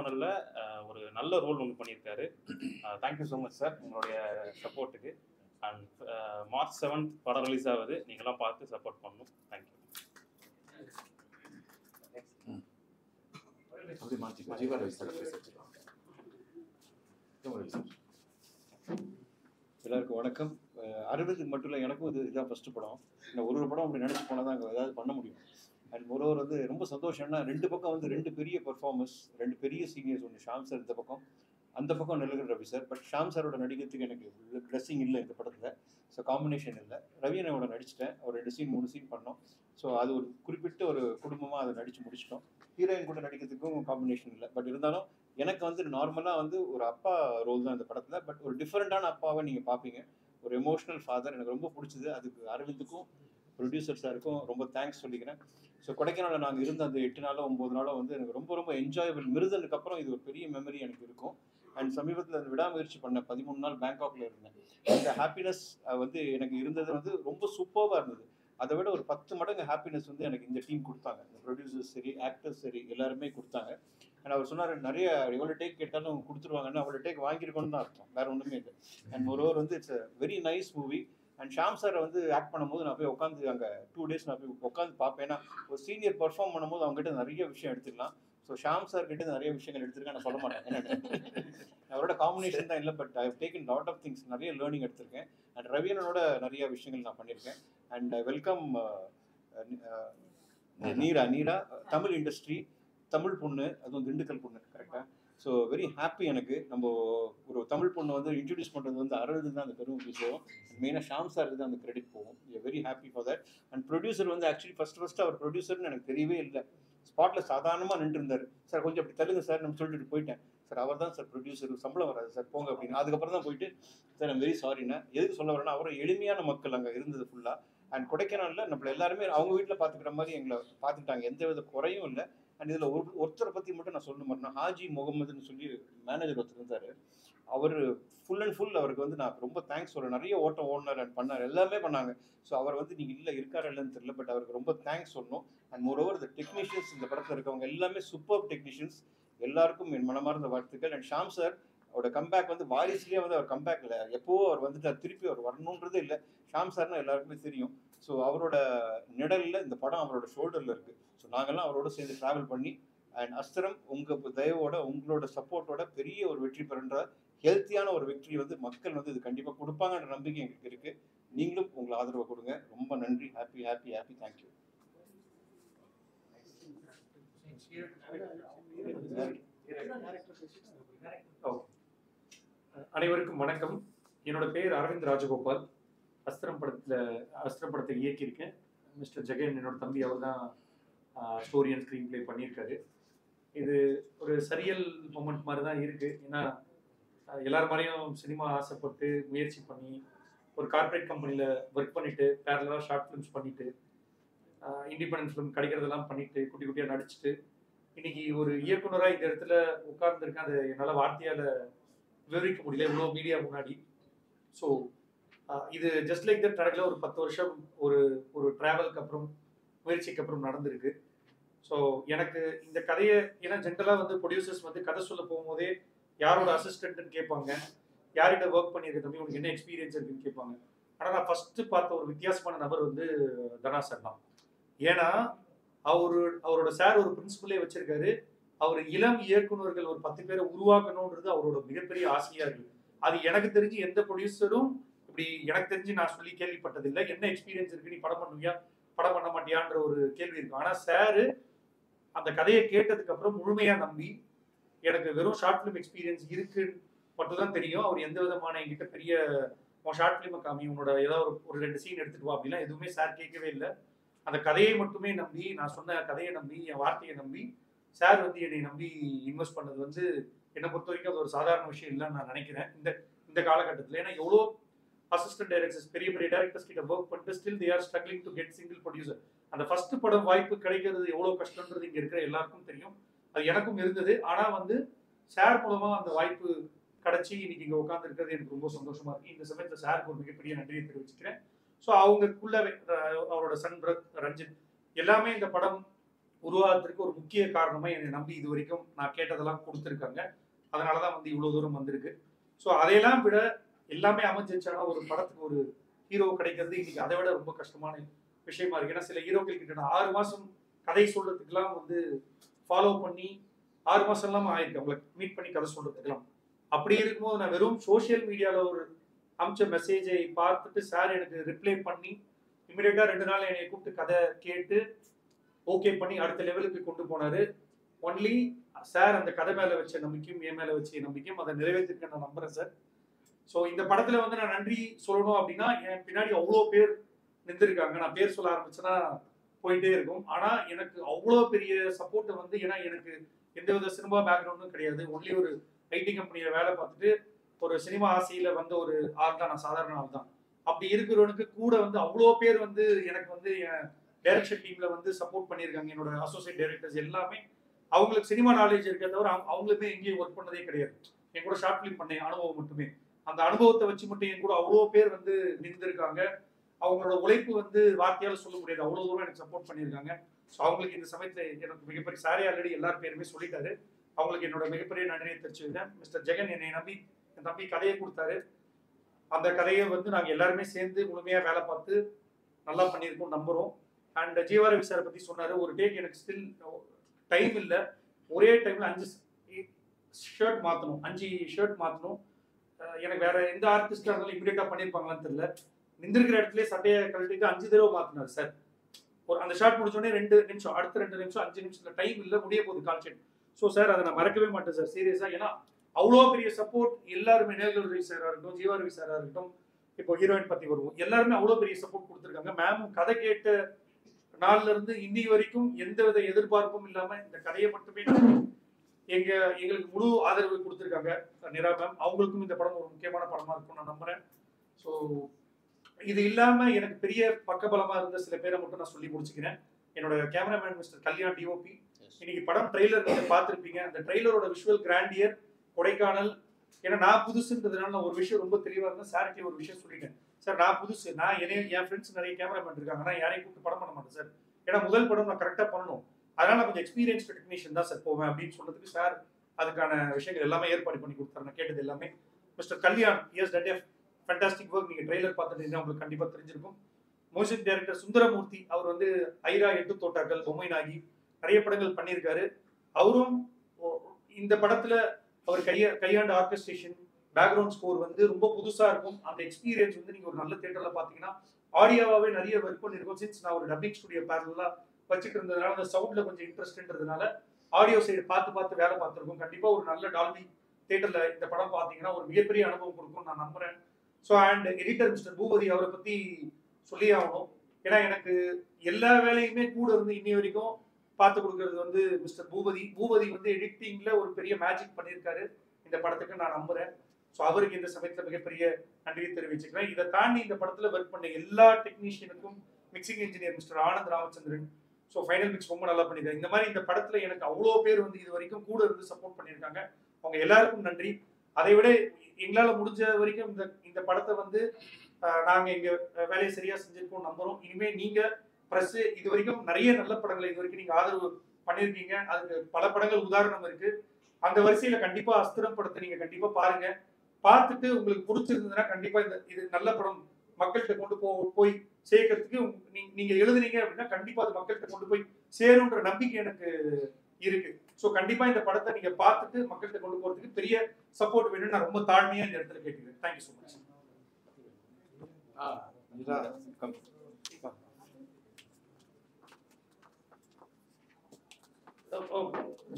ஒரு நல்ல ரோல் ஒன்று பண்ணியிருக்காரு. தேங்க்யூ ஸோ மச் சார் உங்களுடைய சப்போர்ட்டுக்கு. அண்ட் மார்ச் 7 படம் ரிலீஸ் ஆகுது, நீங்களாம் பார்த்து சப்போர்ட் பண்ணணும். தேங்க்யூ. எல்லாருக்கும் வணக்கம். அரவிந்த் மட்டும் இல்லை, எனக்கும் இதுதான் ஃபஸ்ட்டு படம். நான் ஒரு படம் அப்படி நினச்சி போனால் தான் அங்கே ஏதாவது பண்ண முடியும். அண்ட் ஒருவர் வந்து ரொம்ப சந்தோஷம்னா, 2 பக்கம் வந்து 2 பெரிய பர்ஃபார்மன்ஸ், 2 பெரிய சீனியர்ஸ். ஒன்று ஷாம் சார் இந்த பக்கம், அந்த பக்கம் நெல்லுகர் ரவி சார். பட் ஷாம் சாரோட நடிக்கிறதுக்கு எனக்கு ட்ரெஸ்ஸிங் இல்லை இந்த படத்தில், ஸோ காம்பினேஷன் இல்லை. ரவி அண்ணனோட நடிச்சிட்டேன், ஒரு 2 சீன் 3 சீன் பண்ணோம். ஸோ அது ஒரு குறிப்பிட்ட ஒரு குடும்பமாக அதை நடித்து முடிச்சிட்டோம். ஹீரோயின் கூட நடிக்கிறதுக்கும் காம்பினேஷன் இல்லை. பட் இருந்தாலும் எனக்கு வந்து நார்மலாக வந்து ஒரு அப்பா ரோல் தான் இந்த படத்தில். பட் ஒரு டிஃப்ரெண்ட்டான அப்பாவை நீங்கள் பார்ப்பீங்க. ஒரு எமோஷனல் ஃபாதர் எனக்கு ரொம்ப பிடிச்சது. அதுக்கு அரவிந்துக்கும் ப்ரொடியூசர் சாருக்கும் ரொம்ப தேங்க்ஸ் சொல்லிக்கிறேன். ஸோ கொடைக்கானலில் நாங்கள் இருந்த அந்த 8 நாளோ 9 நாளோ வந்து எனக்கு ரொம்ப ரொம்ப என்ஜாயபிள். மிருதனுக்கு அப்புறம் இது ஒரு பெரிய மெமரி எனக்கு இருக்கும். அண்ட் சமீபத்தில் அந்த விடாமுயற்சி பண்ண 13 நாள் பேங்காக்ல இருந்தேன். அந்த ஹாப்பினஸ் வந்து எனக்கு இருந்தது வந்து ரொம்ப சூப்பராக இருந்தது. அதை விட ஒரு 10 மடங்கு ஹாப்பினஸ் வந்து எனக்கு இந்த டீம் கொடுத்தாங்க. இந்த ப்ரொடியூசர்ஸ் சரி, ஆக்டர்ஸ் சரி, எல்லாருமே கொடுத்தாங்க. அண்ட் அவர் சொன்னார், நிறைய எவ்வளோ டேக் கேட்டாலும் கொடுத்துருவாங்கன்னு. அவ்வளோ டேக் வாங்கியிருக்கோன்னு தான் அர்த்தம், வேற ஒன்றுமே இல்லை. அண்ட் மொரோவர் வந்து it's a very nice movie. And Sham சாரை வந்து ஆக்ட் பண்ணும்போது நான் போய் உட்காந்து அங்கே 2 days நான் போய் உட்காந்து பார்ப்பேன். ஏன்னா ஒரு சீனியர் பர்ஃபார்ம் பண்ணும்போது அவங்ககிட்ட நிறைய விஷயம் எடுத்துக்கலாம். ஸோ ஷாம் சார் கிட்ட நிறைய விஷயங்கள் எடுத்திருக்கேன். நான் சொல்ல மாட்டேன், அவரோட காம்பினேஷன் தான் இல்லை. But I have taken lot of things, நிறைய லேர்னிங் எடுத்திருக்கேன். அண்ட் ரவியனோட நிறைய விஷயங்கள் நான் பண்ணியிருக்கேன். அண்ட் ஐ வெல்கம் நீரா தமிழ் இண்டஸ்ட்ரி, தமிழ் பொண்ணு, அதுவும் திண்டுக்கல் பொண்ணு, கரெக்டாக. So very happy. எனக்கு நம்ம ஒரு தமிழ் பொண்ணு வந்து இன்ட்ரடியூஸ் பண்ணுறது வந்து அரவிந்த் தான் அந்த பெருமை போகும். மெயினாக ஷாம் சாருக்கு தான் அந்த கிரெடிட் போகும். Very happy for that. And producer வந்து ஆக்சுவலி ஃபர்ஸ்ட் அவர் ப்ரொடியூசர்னு எனக்கு தெரியவே இல்லை. ஸ்பாட்டில் சாதாரணமாக நின்று இருந்தார். சார் கொஞ்சம் அப்படி தள்ளுங்க சார் நம்ம சொல்லிட்டு போயிட்டேன். சார் அவர் தான் சார் ப்ரொடியூசர், சம்பளம் வராது சார் போங்க அப்படின்னு. அதுக்கப்புறம் தான் போயிட்டு சார் ஐம் வெரி சாரிண்ணா. எதுக்கு சொல்ல வரேன்னா, அவரும் எளிமையான மக்கள் அங்கே இருந்தது ஃபுல்லாக. அண்ட் கொடைக்கானலில் நம்மள எல்லாருமே அவங்க வீட்டில் பார்த்துக்கிற மாதிரி எங்களை பார்த்துக்கிட்டாங்க. எந்த வித குறையும் இல்லை. அண்ட் இதில் ஒருத்தரை பற்றி மட்டும் நான் சொல்லணும் மாதிரினா, ஹாஜி முகமதுன்னு சொல்லி மேனேஜர் ஒருத்தர் இருந்தார். அவர் ஃபுல் அண்ட் ஃபுல் அவருக்கு வந்து நான் ரொம்ப தேங்க்ஸ் சொல்கிறேன். நிறைய ஓட்டம் ஓடினார் அண்ட் பண்ணார், எல்லாமே பண்ணாங்க. ஸோ அவர் வந்து நீங்கள் இல்லை இருக்காரு இல்லைன்னு தெரியல, பட் அவருக்கு ரொம்ப தேங்க்ஸ் சொல்லணும். அண்ட் மோரோவர் இந்த டெக்னீஷியன்ஸ், இந்த படத்தில் இருக்கவங்க எல்லாமே சூப்பர் டெக்னீஷியன்ஸ். எல்லாருக்கும் என் மனமார்ந்த வாழ்த்துக்கள். அண்ட் ஷாம் சார் அவரோட கம்பேக் வந்து வாரிசுலேயே வந்து அவர் கம்பேக் இல்லை, எப்போவோ அவர் வந்துட்டு திருப்பி அவர் வரணுன்றதே இல்லை. ஷாம் சார்னா எல்லாருக்குமே தெரியும். ஸோ அவரோட நிழலில் இந்த படம் அவரோட ஷோல்டரில் இருக்குது. ஸோ நாங்கள்லாம் அவரோட சேர்ந்து ட்ராவல் பண்ணி அண்ட் அஸ்திரம் உங்கள் தயவோட உங்களோட சப்போர்ட்டோட பெரிய ஒரு வெற்றி பெறுன்ற ஹெல்த்தியான ஒரு வெற்றி வந்து மக்கள் வந்து இது கண்டிப்பாக கொடுப்பாங்கன்ற நம்பிக்கை எங்களுக்கு இருக்குது. நீங்களும் உங்களை ஆதரவை கொடுங்க. ரொம்ப நன்றி. Happy happy happy. தேங்க்யூ. அனைவருக்கும் வணக்கம். என்னோட பேர் அரவிந்த் ராஜகோபால். அஸ்திரம் படத்தை இயக்கியிருக்கேன். மிஸ்டர் ஜெகன் என்னோட தம்பி, அவர் தான் ஸ்டோரி அண்ட் ஸ்க்ரீன் பிளே பண்ணியிருக்காரு. இது ஒரு சரியல் மொமெண்ட் மாதிரி தான் இருக்குது. ஏன்னா எல்லார் மாதிரியும் சினிமா ஆசைப்பட்டு முயற்சி பண்ணி ஒரு கார்பரேட் கம்பெனியில் ஒர்க் பண்ணிவிட்டு பேரலாக ஷார்ட் ஃபிலிம்ஸ் பண்ணிவிட்டு இண்டிபெண்டன்ட் ஃபிலிம் கிடைக்கிறதெல்லாம் பண்ணிவிட்டு குட்டி குட்டியாக நடிச்சுட்டு இன்னைக்கு ஒரு இயக்குனராக இந்த இடத்துல உட்கார்ந்துருக்கேன். அது என்னால் வார்த்தையால் விவரிக்க முடியல இவ்வளோ மீடியா முன்னாடி. ஸோ இது ஜஸ்ட் லைக் தட் நடக்கல. ஒரு 10 வருஷம் ஒரு ட்ராவலுக்கு அப்புறம், முயற்சிக்கு அப்புறம் நடந்திருக்கு. ஸோ எனக்கு இந்த கதையை, ஏன்னா ஜென்ரலாக வந்து ப்ரொடியூசர்ஸ் வந்து கதை சொல்ல போகும்போதே யாரோட அசிஸ்டன்ட்னு கேட்பாங்க, யார்கிட்ட ஒர்க் பண்ணியிருக்க தம்பி உனக்கு என்ன எக்ஸ்பீரியன்ஸ் இருக்குன்னு கேட்பாங்க. ஆனால் நான் ஃபஸ்ட்டு பார்த்த ஒரு வித்தியாசமான நபர் வந்து தனா சார் தான். ஏன்னா அவரோட சார் ஒரு பிரின்சிபலே வச்சிருக்காரு. அவர் இளம் இயக்குநர்கள் ஒரு 10 பேரை உருவாக்கணுன்றது அவரோட மிகப்பெரிய ஆசையா இருக்கு. அது எனக்கு தெரிஞ்சு எந்த ப்ரொடியூசரும் இப்படி எனக்கு தெரிஞ்சு நான் சொல்லி கேள்விப்பட்டதில்லை. என்ன எக்ஸ்பீரியன்ஸ் இருக்கு, நீ படம் பண்ணுவியா படம் பண்ண மாட்டியான்ற ஒரு கேள்வி இருக்கும். ஆனால் சாரு அந்த கதையை கேட்டதுக்கு அப்புறம் முழுமையா நம்பி, எனக்கு வெறும் ஷார்ட் ஃபிலிம் எக்ஸ்பீரியன்ஸ் இருக்குன்னு மட்டும் தான் தெரியும். அவர் எந்த விதமான என்கிட்ட பெரிய ஷார்ட் ஃபிலிமை காமி, உன்னோட ஏதாவது ஒரு 2 சீன் எடுத்துட்டு வா அப்படிலாம் எதுவுமே சார் கேட்கவே இல்லை. அந்த கதையை மட்டுமே நம்பி, நான் சொன்ன கதையை நம்பி, என் வார்த்தையை நம்பி சார் வந்து என்னை நம்பி இன்வெஸ்ட் பண்ணது வந்து என்னை பொறுத்த வரைக்கும் அது ஒரு சாதாரண விஷயம் இல்லைன்னு நான் நினைக்கிறேன் இந்த காலகட்டத்தில். ஏன்னா எவ்வளோ அசிஸ்டன்ட் டைரக்டர்ஸ் பெரிய டைரக்டர்ஸ் கிட்ட ஒர்க் பண்ணிட்டு still they are struggling to get single producer. அந்த ஃபர்ஸ்ட் படம் வாய்ப்பு கிடைக்கிறது எவ்வளோ கஷ்டன்றது இங்கே இருக்கிற எல்லாருக்கும் தெரியும். அது எனக்கும் இருந்தது. ஆனால் வந்து சார் மூலமாக அந்த வாய்ப்பு கிடைச்சி இன்னைக்கு இங்கே உட்காந்துருக்கிறது எனக்கு ரொம்ப சந்தோஷமா இருக்கு. இந்த சமயத்தில் சாருக்கு ஒரு மிகப்பெரிய நன்றியை தெரிவிச்சுக்கிறேன். ஸோ அவங்களுக்குள்ளவே அவரோட சன் ரஞ்சித் எல்லாமே இந்த படம் உருவாகிறதுக்கு ஒரு முக்கிய காரணமாக என்னை நம்பி இது வரைக்கும் நான் கேட்டதெல்லாம் கொடுத்துருக்காங்க. அதனால தான் வந்து இவ்வளோ தூரம் வந்திருக்கு. ஸோ அதையெல்லாம் விட எல்லாமே அமைஞ்சிருச்சானா ஒரு படத்துக்கு ஒரு ஹீரோ கிடைக்கிறது இன்னைக்கு அதை விட ரொம்ப கஷ்டமான விஷயமா இருக்கு. ஏன்னா சில ஹீரோக்கள் கிட்ட 6 மாதம் கதை சொல்றதுக்கெல்லாம் வந்து ஃபாலோ பண்ணி 6 மாதம் இல்லாமல் ஆயிருக்கு அவங்களை மீட் பண்ணி கதை சொல்றதுக்கெல்லாம். அப்படி இருக்கும்போது நான் வெறும் சோசியல் மீடியாவில் ஒரு அமிச்ச மெசேஜை பார்த்துட்டு சார் எனக்கு ரிப்ளை பண்ணி இமீடியட்டாக 2 நாள் என்னை கூப்பிட்டு கதை கேட்டு ஓகே பண்ணி அடுத்த லெவலுக்கு கொண்டு போனாரு. ஒன்லி சார் அந்த கதை மேலே வச்ச நம்பிக்கையும் என் மேலே வச்ச நம்பிக்கையும் அதை நிறைவேற்றிருக்க நான் நம்புறேன் சார். ஸோ இந்த படத்தில் வந்து நான் நன்றி சொல்லணும் அப்படின்னா என் பின்னாடி அவ்வளோ பேர் நின்றுருக்காங்க. நான் பேர் சொல்ல ஆரம்பிச்சேன்னா போயிட்டே இருக்கும். ஆனா எனக்கு அவ்வளோ பெரிய சப்போர்ட் வந்து, ஏன்னா எனக்கு எந்தவித சினிமா பேக்ரவுண்டும் கிடையாது. ஒன்லி ஒரு ஐடி கம்பெனியில வேலை பார்த்துட்டு ஒரு சினிமா ஆசையில வந்த ஒரு ஆள் தான், நான் சாதாரண ஆள் தான். அப்படி இருக்கிறவனுக்கு கூட வந்து அவ்வளோ பேர் வந்து எனக்கு வந்து என் டைரக்ஷன் டீம்ல வந்து சப்போர்ட் பண்ணியிருக்காங்க. என்னோட அசோசியேட் டைரக்டர்ஸ் எல்லாமே அவங்களுக்கு சினிமா நாலேஜ் இருக்க தவிர அவங்களுமே எங்கேயும் ஒர்க் பண்ணதே கிடையாது. என் கூட ஷார்ட் ஃபிலிம் பண்ண அனுபவம் மட்டுமே. அந்த அனுபவத்தை வச்சு மட்டும் என் கூட அவ்வளோ பேர் வந்து நின்றுருக்காங்க. அவங்களோட உழைப்பு வந்து வார்த்தையால் சொல்ல முடியாது, அவ்வளோ தூரம் எனக்கு சப்போர்ட் பண்ணியிருக்காங்க. ஸோ அவங்களுக்கு இந்த சமயத்தில் எனக்கு மிகப்பெரிய சாரி ஆல்ரெடி எல்லார் பேருமே சொல்லிட்டாரு. அவங்களுக்கு என்னோட மிகப்பெரிய நன்றியை தெரிவிச்சுக்கிறேன். மிஸ்டர் ஜெகன் என்னை நம்பி என் தம்பி கதையை கொடுத்தாரு. அந்த கதையை வந்து நாங்கள் எல்லாருமே சேர்ந்து முழுமையாக வேலை பார்த்து நல்லா பண்ணியிருக்கோம் நம்புகிறோம். அண்ட் ஜீவாரவி சாரை பற்றி சொன்னார். ஒரு டேக் எனக்கு ஸ்டில் டைம் இல்லை. ஒரே டைமில் 5 ஷர்ட் மாற்றணும், 5 ஷர்ட் மாற்றணும். எனக்கு வேற எந்த ஆர்டிஸ்டாக இருந்தாலும் இமீடியட்டாக பண்ணியிருப்பாங்களான்னு தெரியல. நின்றுக்கிற இடத்துல சட்டையை கழட்டிட்டு 5 தடவை மாற்றினார் சார். ஒரு அந்த ஷார்ட் முடிச்சோடனே 2 நிமிஷம், அடுத்த 2 நிமிஷம், 5 நிமிஷத்துல டைம் இல்லை, முடிய போகுது கால் ஷீட். ஸோ சார் அதை நான் மறக்கவே மாட்டேன் சார், சீரியஸாக. ஏன்னா அவ்வளோ பெரிய சப்போர்ட் எல்லாருமே, நேர்கொள்கை சாராக இருக்கட்டும், ஜீவாரவி சாராக இருக்கட்டும், இப்போ ஹீரோயின் பற்றி வருவோம், எல்லாருமே அவ்வளோ பெரிய சப்போர்ட் கொடுத்துருக்காங்க. மேமும் கதை கேட்ட நாள்ல இருந்து இன்னி வரைக்கும் எந்தவித எதிர்பார்ப்பும் இல்லாம இந்த கதையை மட்டுமே எங்களுக்கு முழு ஆதரவு கொடுத்துருக்காங்க நிரா மேம். அவங்களுக்கும் இந்த படம் ஒரு முக்கியமான படமா இருக்கும் நான் நம்புறேன். ஸோ இது இல்லாம எனக்கு பெரிய பக்கபலமா இருந்த சில பேரை மட்டும் நான் சொல்லி முடிச்சுக்கிறேன். என்னோட கேமராமேன் மிஸ்டர் கல்யாண் டிஓபி. இன்னைக்கு படம் ட்ரெய்லர் நீங்க பார்த்துருப்பீங்க. அந்த ட்ரெய்லரோட விஷுவல் கிராண்டியர் கொடைக்கானல். ஏன்னா நான் புதுசுன்றதுனால நான் ஒரு விஷயம் ரொம்ப தெளிவா இருந்தேன். சார்கிட்ட ஒரு விஷயம் சொல்லிட்டேன், சார் நான் புதுசு, நான் என் ஃப்ரெண்ட்ஸ் நிறைய கேமராமேன் இருக்காங்க, நான் யாரையும் கூப்பிட்டு படம் பண்ண மாட்டேன் சார். ஏன்னா முதல் படம் நான் கரெக்டாக பண்ணணும், அதனால நான் கொஞ்சம் எக்ஸ்பீரியன்ஸ்டு டெக்னீஷியன் தான் சார் போவேன் அப்படின்னு சொன்னதுக்கு சார் அதுக்கான விஷயங்கள் எல்லாமே ஏற்பாடு பண்ணி கொடுத்தாரு. நான் கேட்டது எல்லாமே. Mr Kalyan years that fantastic work. நீங்கள் ட்ரெய்லர் பார்த்துட்டு உங்களுக்கு கண்டிப்பாக தெரிஞ்சிருக்கும். மியூசிக் டைரக்டர் சுந்தரமூர்த்தி, அவர் வந்து ஐரா, 8 தோட்டாக்கள், பொம்மை நாகி நிறைய படங்கள் பண்ணியிருக்காரு. அவரும் இந்த படத்துல அவர் கையாண்ட ஆர்கெஸ்ட்ரேஷன், பேக்ரவுண்ட் ஸ்கோர் வந்து ரொம்ப புதுசா இருக்கும். அந்த எக்ஸ்பீரியன்ஸ் வந்து நீங்க ஒரு நல்ல தியேட்டர்ல பாத்தீங்கன்னா, ஆடியோவாவே நிறைய ஒர்க் பண்ணிருக்கோம். சின்ஸ் நான் ஒரு டப்பிங் ஸ்டுடியோ பேரலா வச்சுட்டு இருந்ததுனால அந்த சவுண்ட்ல கொஞ்சம் இன்ட்ரெஸ்ட்ன்றதுனால ஆடியோ சைடு பார்த்து வேலை பார்த்துருக்கோம். கண்டிப்பா ஒரு நல்ல டால்பி தியேட்டர்ல இந்த படம் பாத்தீங்கன்னா ஒரு மிகப்பெரிய அனுபவம் கொடுக்கும் நான் நம்புறேன். So and editor mister Boopathi, அவரை பத்தி சொல்லி ஆகணும். ஏன்னா எனக்கு எல்லா வேலையுமே கூட இருந்து இன்னி வரைக்கும் பார்த்து கொடுக்கறது வந்து மிஸ்டர் பூபதி. பூபதி வந்து எடிட்டிங்ல ஒரு பெரிய மேஜிக் பண்ணியிருக்காரு இந்த படத்துக்கு நான் நம்புறேன். ஸோ அவருக்கு இந்த சமயத்தில் மிகப்பெரிய நன்றியை தெரிவிச்சுக்கிறேன். இதை தாண்டி இந்த படத்துல ஒர்க் பண்ண எல்லா டெக்னீஷியனுக்கும், mixing engineer Mr Anand Ramachandran, so final mix ரொம்ப நல்லா பண்ணியிருக்காங்க. இந்த மாதிரி இந்த படத்துல எனக்கு அவ்வளோ பேர் வந்து இது வரைக்கும் கூட இருந்து சப்போர்ட் பண்ணியிருக்காங்க. அவங்க எல்லாருக்கும் நன்றி. அதை விட எங்களால் முடிஞ்ச வரைக்கும் இந்த படத்தை வந்து நாங்கள் எங்க வேலையை சரியா செஞ்சிருக்கோம் நம்புறோம். இனிமே நீங்க பிரஸ் இது வரைக்கும் நிறைய நல்ல படங்களை இது வரைக்கும் நீங்க ஆதரவு பண்ணியிருக்கீங்க. அதுக்கு பல படங்கள் உதாரணம் இருக்கு. அந்த வரிசையில கண்டிப்பா அஸ்திரம் படத்தை நீங்க கண்டிப்பா பாருங்க. பார்த்துட்டு உங்களுக்கு பிடிச்சிருந்ததுன்னா கண்டிப்பா இது நல்ல படம் மக்கள்கிட்ட கொண்டு போய் சேர்க்கறதுக்கு நீங்க எழுதுனீங்க அப்படின்னா கண்டிப்பா அது மக்கள்கிட்ட கொண்டு போய் சேரும்ன்ற நம்பிக்கை எனக்கு இருக்கு. ஸோ கண்டிப்பா இந்த படத்தை நீங்க பார்த்துட்டு மக்கள்கிட்ட கொண்டு போறதுக்கு பெரிய சப்போர்ட் வேணும்னு நான் ரொம்ப தாழ்மையா இந்த இடத்துல கேட்டுக்கிறேன். Thank you so much.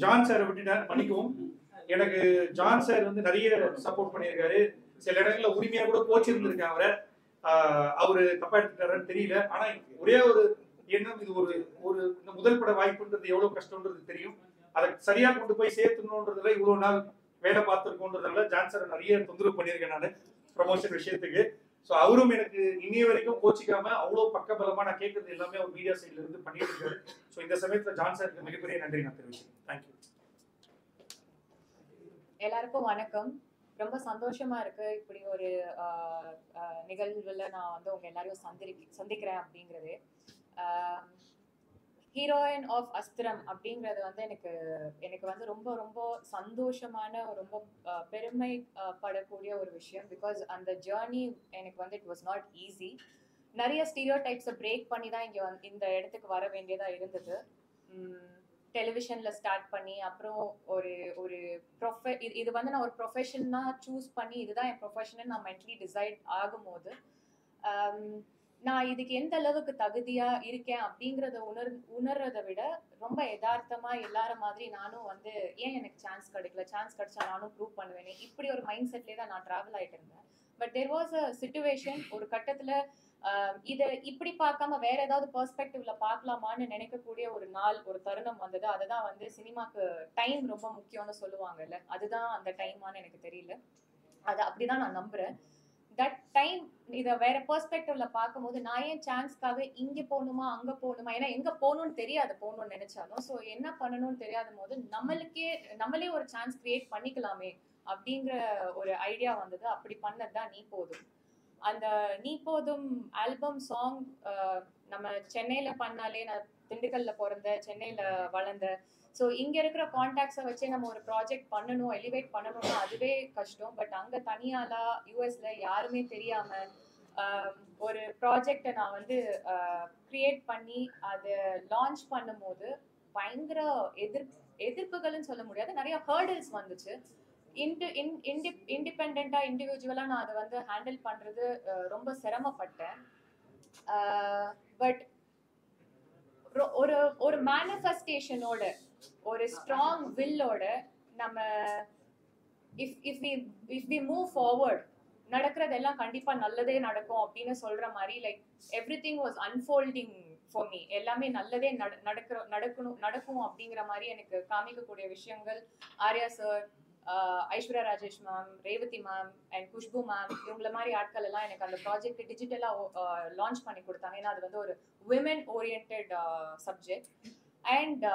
ஜான் சாரை விட்டுட்டேன், மன்னிக்கவும். எனக்கு ஜான் சார் வந்து நிறைய சப்போர்ட் பண்ணியிருக்காரு. சில இடங்கள்ல உரிமையா கூட கோச்சிருந்திருக்கேன் அவரை. அவரு தப்பா எடுத்துட்டாருன்னு தெரியல. ஆனா ஒரே ஒரு எண்ணம், இது ஒரு இந்த முதல் பட வாய்ப்புன்றது எவ்வளவு கஷ்டம்ன்றது தெரியும். அதை சரியா கொண்டு போய் சேர்த்துணுன்றதுல இவ்வளவு நாள் வேலை பார்த்துருக்கோன்றதுனால ஜான் சாரை நிறைய தொந்தரவு பண்ணியிருக்கேன் நான் ப்ரமோஷன் விஷயத்துக்கு. ஸோ அவரும் எனக்கு இன்னைய வரைக்கும் கோச்சிக்காம அவ்வளோ பக்கபலமா நான் கேட்கறது எல்லாமே ஒரு மீடியா சைட்ல இருந்து பண்ணிட்டு இருக்காரு. ஸோ இந்த சமயத்தில் ஜான் சாருக்கு மிகப்பெரிய நன்றி நான் தெரிவிக்கிறேன். தேங்க்யூ. எல்லாருக்கும் வணக்கம். ரொம்ப சந்தோஷமா இருக்கு இப்படி ஒரு நிகழ்வுல நான் வந்து உங்க எல்லாரையும் சந்திக்கிறேன் அப்படிங்கிறது. ஹீரோயின் ஆஃப் அஸ்திரம் அப்படிங்கிறது வந்து எனக்கு வந்து ரொம்ப ரொம்ப சந்தோஷமான, ரொம்ப பெருமை படக்கூடிய ஒரு விஷயம். பிகாஸ் அந்த ஜேர்னி எனக்கு வந்து இட் வாஸ் நாட் ஈஸி. நிறைய ஸ்டீரியோ டைப்ஸை பிரேக் பண்ணி தான் இந்த இடத்துக்கு வர வேண்டியதா இருந்தது. டெலிவிஷன்ல ஸ்டார்ட் பண்ணி அப்புறம் ஒரு இது வந்து நான் ஒரு ப்ரொஃபஷன்னா சூஸ் பண்ணி இதுதான் என் ப்ரொஃபஷன் நான் மென்டலி டிசைட் ஆகும்போது நான் இதுக்கு எந்த அளவுக்கு தகுதியா இருக்கேன் அப்படிங்கிறத உணர்றதை விட ரொம்ப யதார்த்தமா எல்லாரும் மாதிரி நானும் வந்து ஏன் எனக்கு சான்ஸ் கிடைக்கல, சான்ஸ் கிடைச்சா நானும் ப்ரூவ் பண்ணுவேன், இப்படி ஒரு மைண்ட் செட்லேயே தான் நான் ட்ராவல் ஆகிட்டு இருந்தேன். But there was a situation, ஒரு கட்டத்துல இதை இப்படி பார்க்காம வேற ஏதாவது பெர்ஸ்பெக்டிவ்ல பார்க்கலாமான்னு நினைக்கக்கூடிய ஒரு நாள், ஒரு தருணம் வந்தது. அதுதான் வந்து சினிமாக்கு டைம் ரொம்ப முக்கியம்னு சொல்லுவாங்கல்ல, அதுதான் அந்த டைமான்னு எனக்கு தெரியல. அது அப்படிதான் நான் நம்புறேன். தட் டைம் இதை வேற பெர்ஸ்பெக்டிவ்ல பார்க்கும்போது நான் ஏன் சான்ஸ்க்காக இங்க போகணுமா அங்க போகணுமா, ஏன்னா எங்க போகணும்னு தெரியாது போகணும்னு நினைச்சாலும். ஸோ என்ன பண்ணணும்னு தெரியாத போது நம்மளே ஒரு சான்ஸ் கிரியேட் பண்ணிக்கலாமே அப்படிங்கிற ஒரு ஐடியா வந்தது. அப்படி பண்ணதுதான் நீ போதும். அந்த நீ போதும் ஆல்பம் சாங் நம்ம சென்னையில பண்ணாலே, நான் திண்டுக்கல்ல பிறந்த சென்னையில வளர்ந்த, ஸோ இங்க இருக்கிற கான்டாக்ட்ஸை வச்சே நம்ம ஒரு ப்ராஜெக்ட் பண்ணணும், எலிவேட் பண்ணணும்னா அதுவே கஷ்டம். பட் அங்க தனியாலா யூஎஸ்ல யாருமே தெரியாம ஒரு ப்ராஜெக்டை நான் வந்து கிரியேட் பண்ணி அதை லான்ச் பண்ணும்போது பயங்கர எதிர்ப்புகள்னு சொல்ல முடியாது, நிறைய ஹர்டில்ஸ் வந்துச்சு. இண்டிபெண்டா இண்டிவிஜுவலா நான் அதை வந்து ஹேண்டில் பண்றது ரொம்ப சிரமப்பட்டேன். பட் ஒரு மேனிஃபெஸ்டேஷனோட, ஒரு ஸ்ட்ராங் வில்லோட நம்ம இஃப் வி மூவ் ஃபார்வர்ட், நடக்கிறதெல்லாம் கண்டிப்பா நல்லதே நடக்கும் அப்படின்னு சொல்ற மாதிரி, like everything was unfolding for me. எல்லாமே நல்லதே நடக்கும் அப்படிங்கிற மாதிரி எனக்கு காமிக்கக்கூடிய விஷயங்கள் Arya sir, Aishwarya Rajesh ma'am, Revathi ma'am and Khushbu ma'am, இவங்கள மாதிரி ஆட்கள் எல்லாம் எனக்கு அந்த ப்ராஜெக்ட் டிஜிட்டலா லான்ச் பண்ணி கொடுத்தாங்க. ஏன்னா அது வந்து ஒரு women oriented subject. And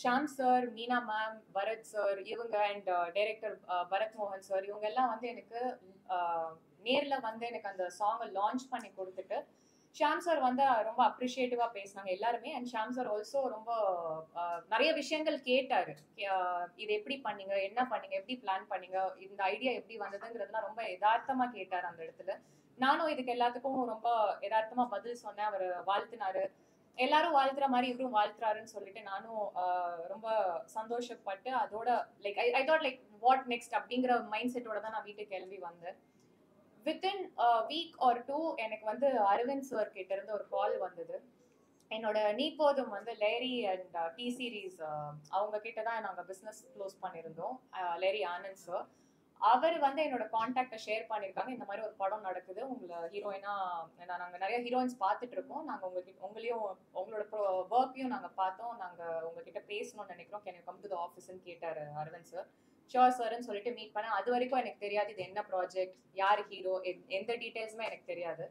Sham sir, Meena ma'am, Bharath sir இவங்க, அண்ட் டைரக்டர் பரத் மோகன் சார், இவங்க எல்லாம் வந்து எனக்கு நேர்ல வந்து எனக்கு அந்த சாங்கை லான்ச் பண்ணி கொடுத்துட்டு, ஷாம் சார் வந்து ரொம்ப அப்ரிஷியேட்டிவா பேசினாங்க எல்லாருமே. அண்ட் ஷாம் சார் ஆல்சோ ரொம்ப நிறைய விஷயங்கள் கேட்டாரு. இது எப்படி பண்ணீங்க, என்ன பண்ணீங்க, எப்படி பிளான் பண்ணீங்க, இந்த ஐடியா எப்படி வந்ததுங்கிறதுலாம் ரொம்ப யதார்த்தமா கேட்டார் அந்த இடத்துல. நானும் இதுக்கு எல்லாத்துக்கும் ரொம்ப யதார்த்தமா பதில் சொன்னேன். அவர் வாழ்த்தினாரு, எல்லாரும் வாழ்த்துற மாதிரி இவரும் வாழ்த்துறாருன்னு சொல்லிட்டு நானும் ரொம்ப சந்தோஷப்பட்டு அதோட like I thought like what next அப்படிங்கிற மைண்ட் செட்டோட தான் நான் வீட்டுக்கு கிளம்பி வந்தேன். வித்தின் வீக் ஆர் 2 எனக்கு வந்து அரவிந்த் சார் கிட்ட இருந்து ஒரு கால் வந்தது. என்னோட நீ போதும் வந்து லேரி அண்ட் டி சீரீஸ் அவங்க கிட்ட தான் நாங்கள் பிஸ்னஸ் க்ளோஸ் பண்ணியிருந்தோம். லேரி ஆனந்த் சார் அவர் வந்து என்னோட கான்டாக்டை ஷேர் பண்ணியிருக்காங்க. இந்த மாதிரி ஒரு படம் நடக்குது, உங்களை ஹீரோயினா, நாங்கள் நிறைய ஹீரோயின்ஸ் பார்த்துட்டு இருக்கோம், நாங்கள் உங்களையும் உங்களோட ஒர்க்கையும் நாங்கள் பார்த்தோம், நாங்கள் உங்ககிட்ட பேசணும்னு நினைக்கிறோம், can you come to the ஆஃபீஸ்ன்னு கேட்டார் அரவிந்த் சார். ஷோர் சார்ன்னு சொல்லிட்டு மீட் பண்ணேன். அது வரைக்கும் எனக்கு தெரியாது இது என்ன ப்ராஜெக்ட், யார் ஹீரோ, எந்த டீட்டெயில்ஸுமே எனக்கு தெரியாது.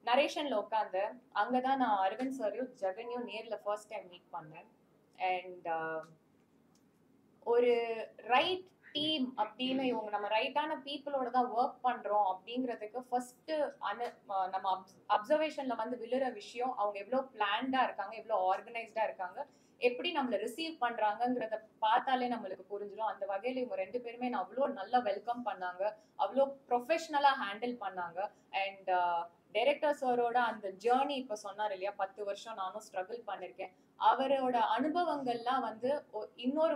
நரேஷன்ல உட்காந்து அங்கதான் நான் அரவிந்த் சாரையும் ஜெகனையும் நேர்ல ஃபர்ஸ்ட் டைம் மீட் பண்ணேன். அண்ட் ஒரு ரைட் டீம் அப்படின்னு, இவங்க நம்ம ரைட்டான பீப்புளோட தான் ஒர்க் பண்றோம் அப்படிங்கிறதுக்கு ஃபர்ஸ்ட் நம்ம அப்சர்வேஷன்ல வந்து விழுற விஷயம், அவங்க எவ்வளவு பிளான்டா இருக்காங்க, எவ்வளவு ஆர்கனைஸ்டா இருக்காங்க, எப்படி நம்மள ரிசீவ் பண்றாங்கிறத பார்த்தாலே நம்மளுக்கு புரிஞ்சிடும். அந்த வகையில இவங்க 2 பேருமே நான் அவ்வளோ நல்லா வெல்கம் பண்ணாங்க, அவ்வளோ ப்ரொஃபஷனலா ஹேண்டில் பண்ணாங்க. அண்ட் டைரக்டர் சாரோட அந்த ஜேர்னி இப்ப சொன்னார் இல்லையா, 10 வருஷம் நானும் ஸ்ட்ரகிள் பண்ணிருக்கேன். அவரோட அனுபவங்கள்லாம் வந்து இன்னொரு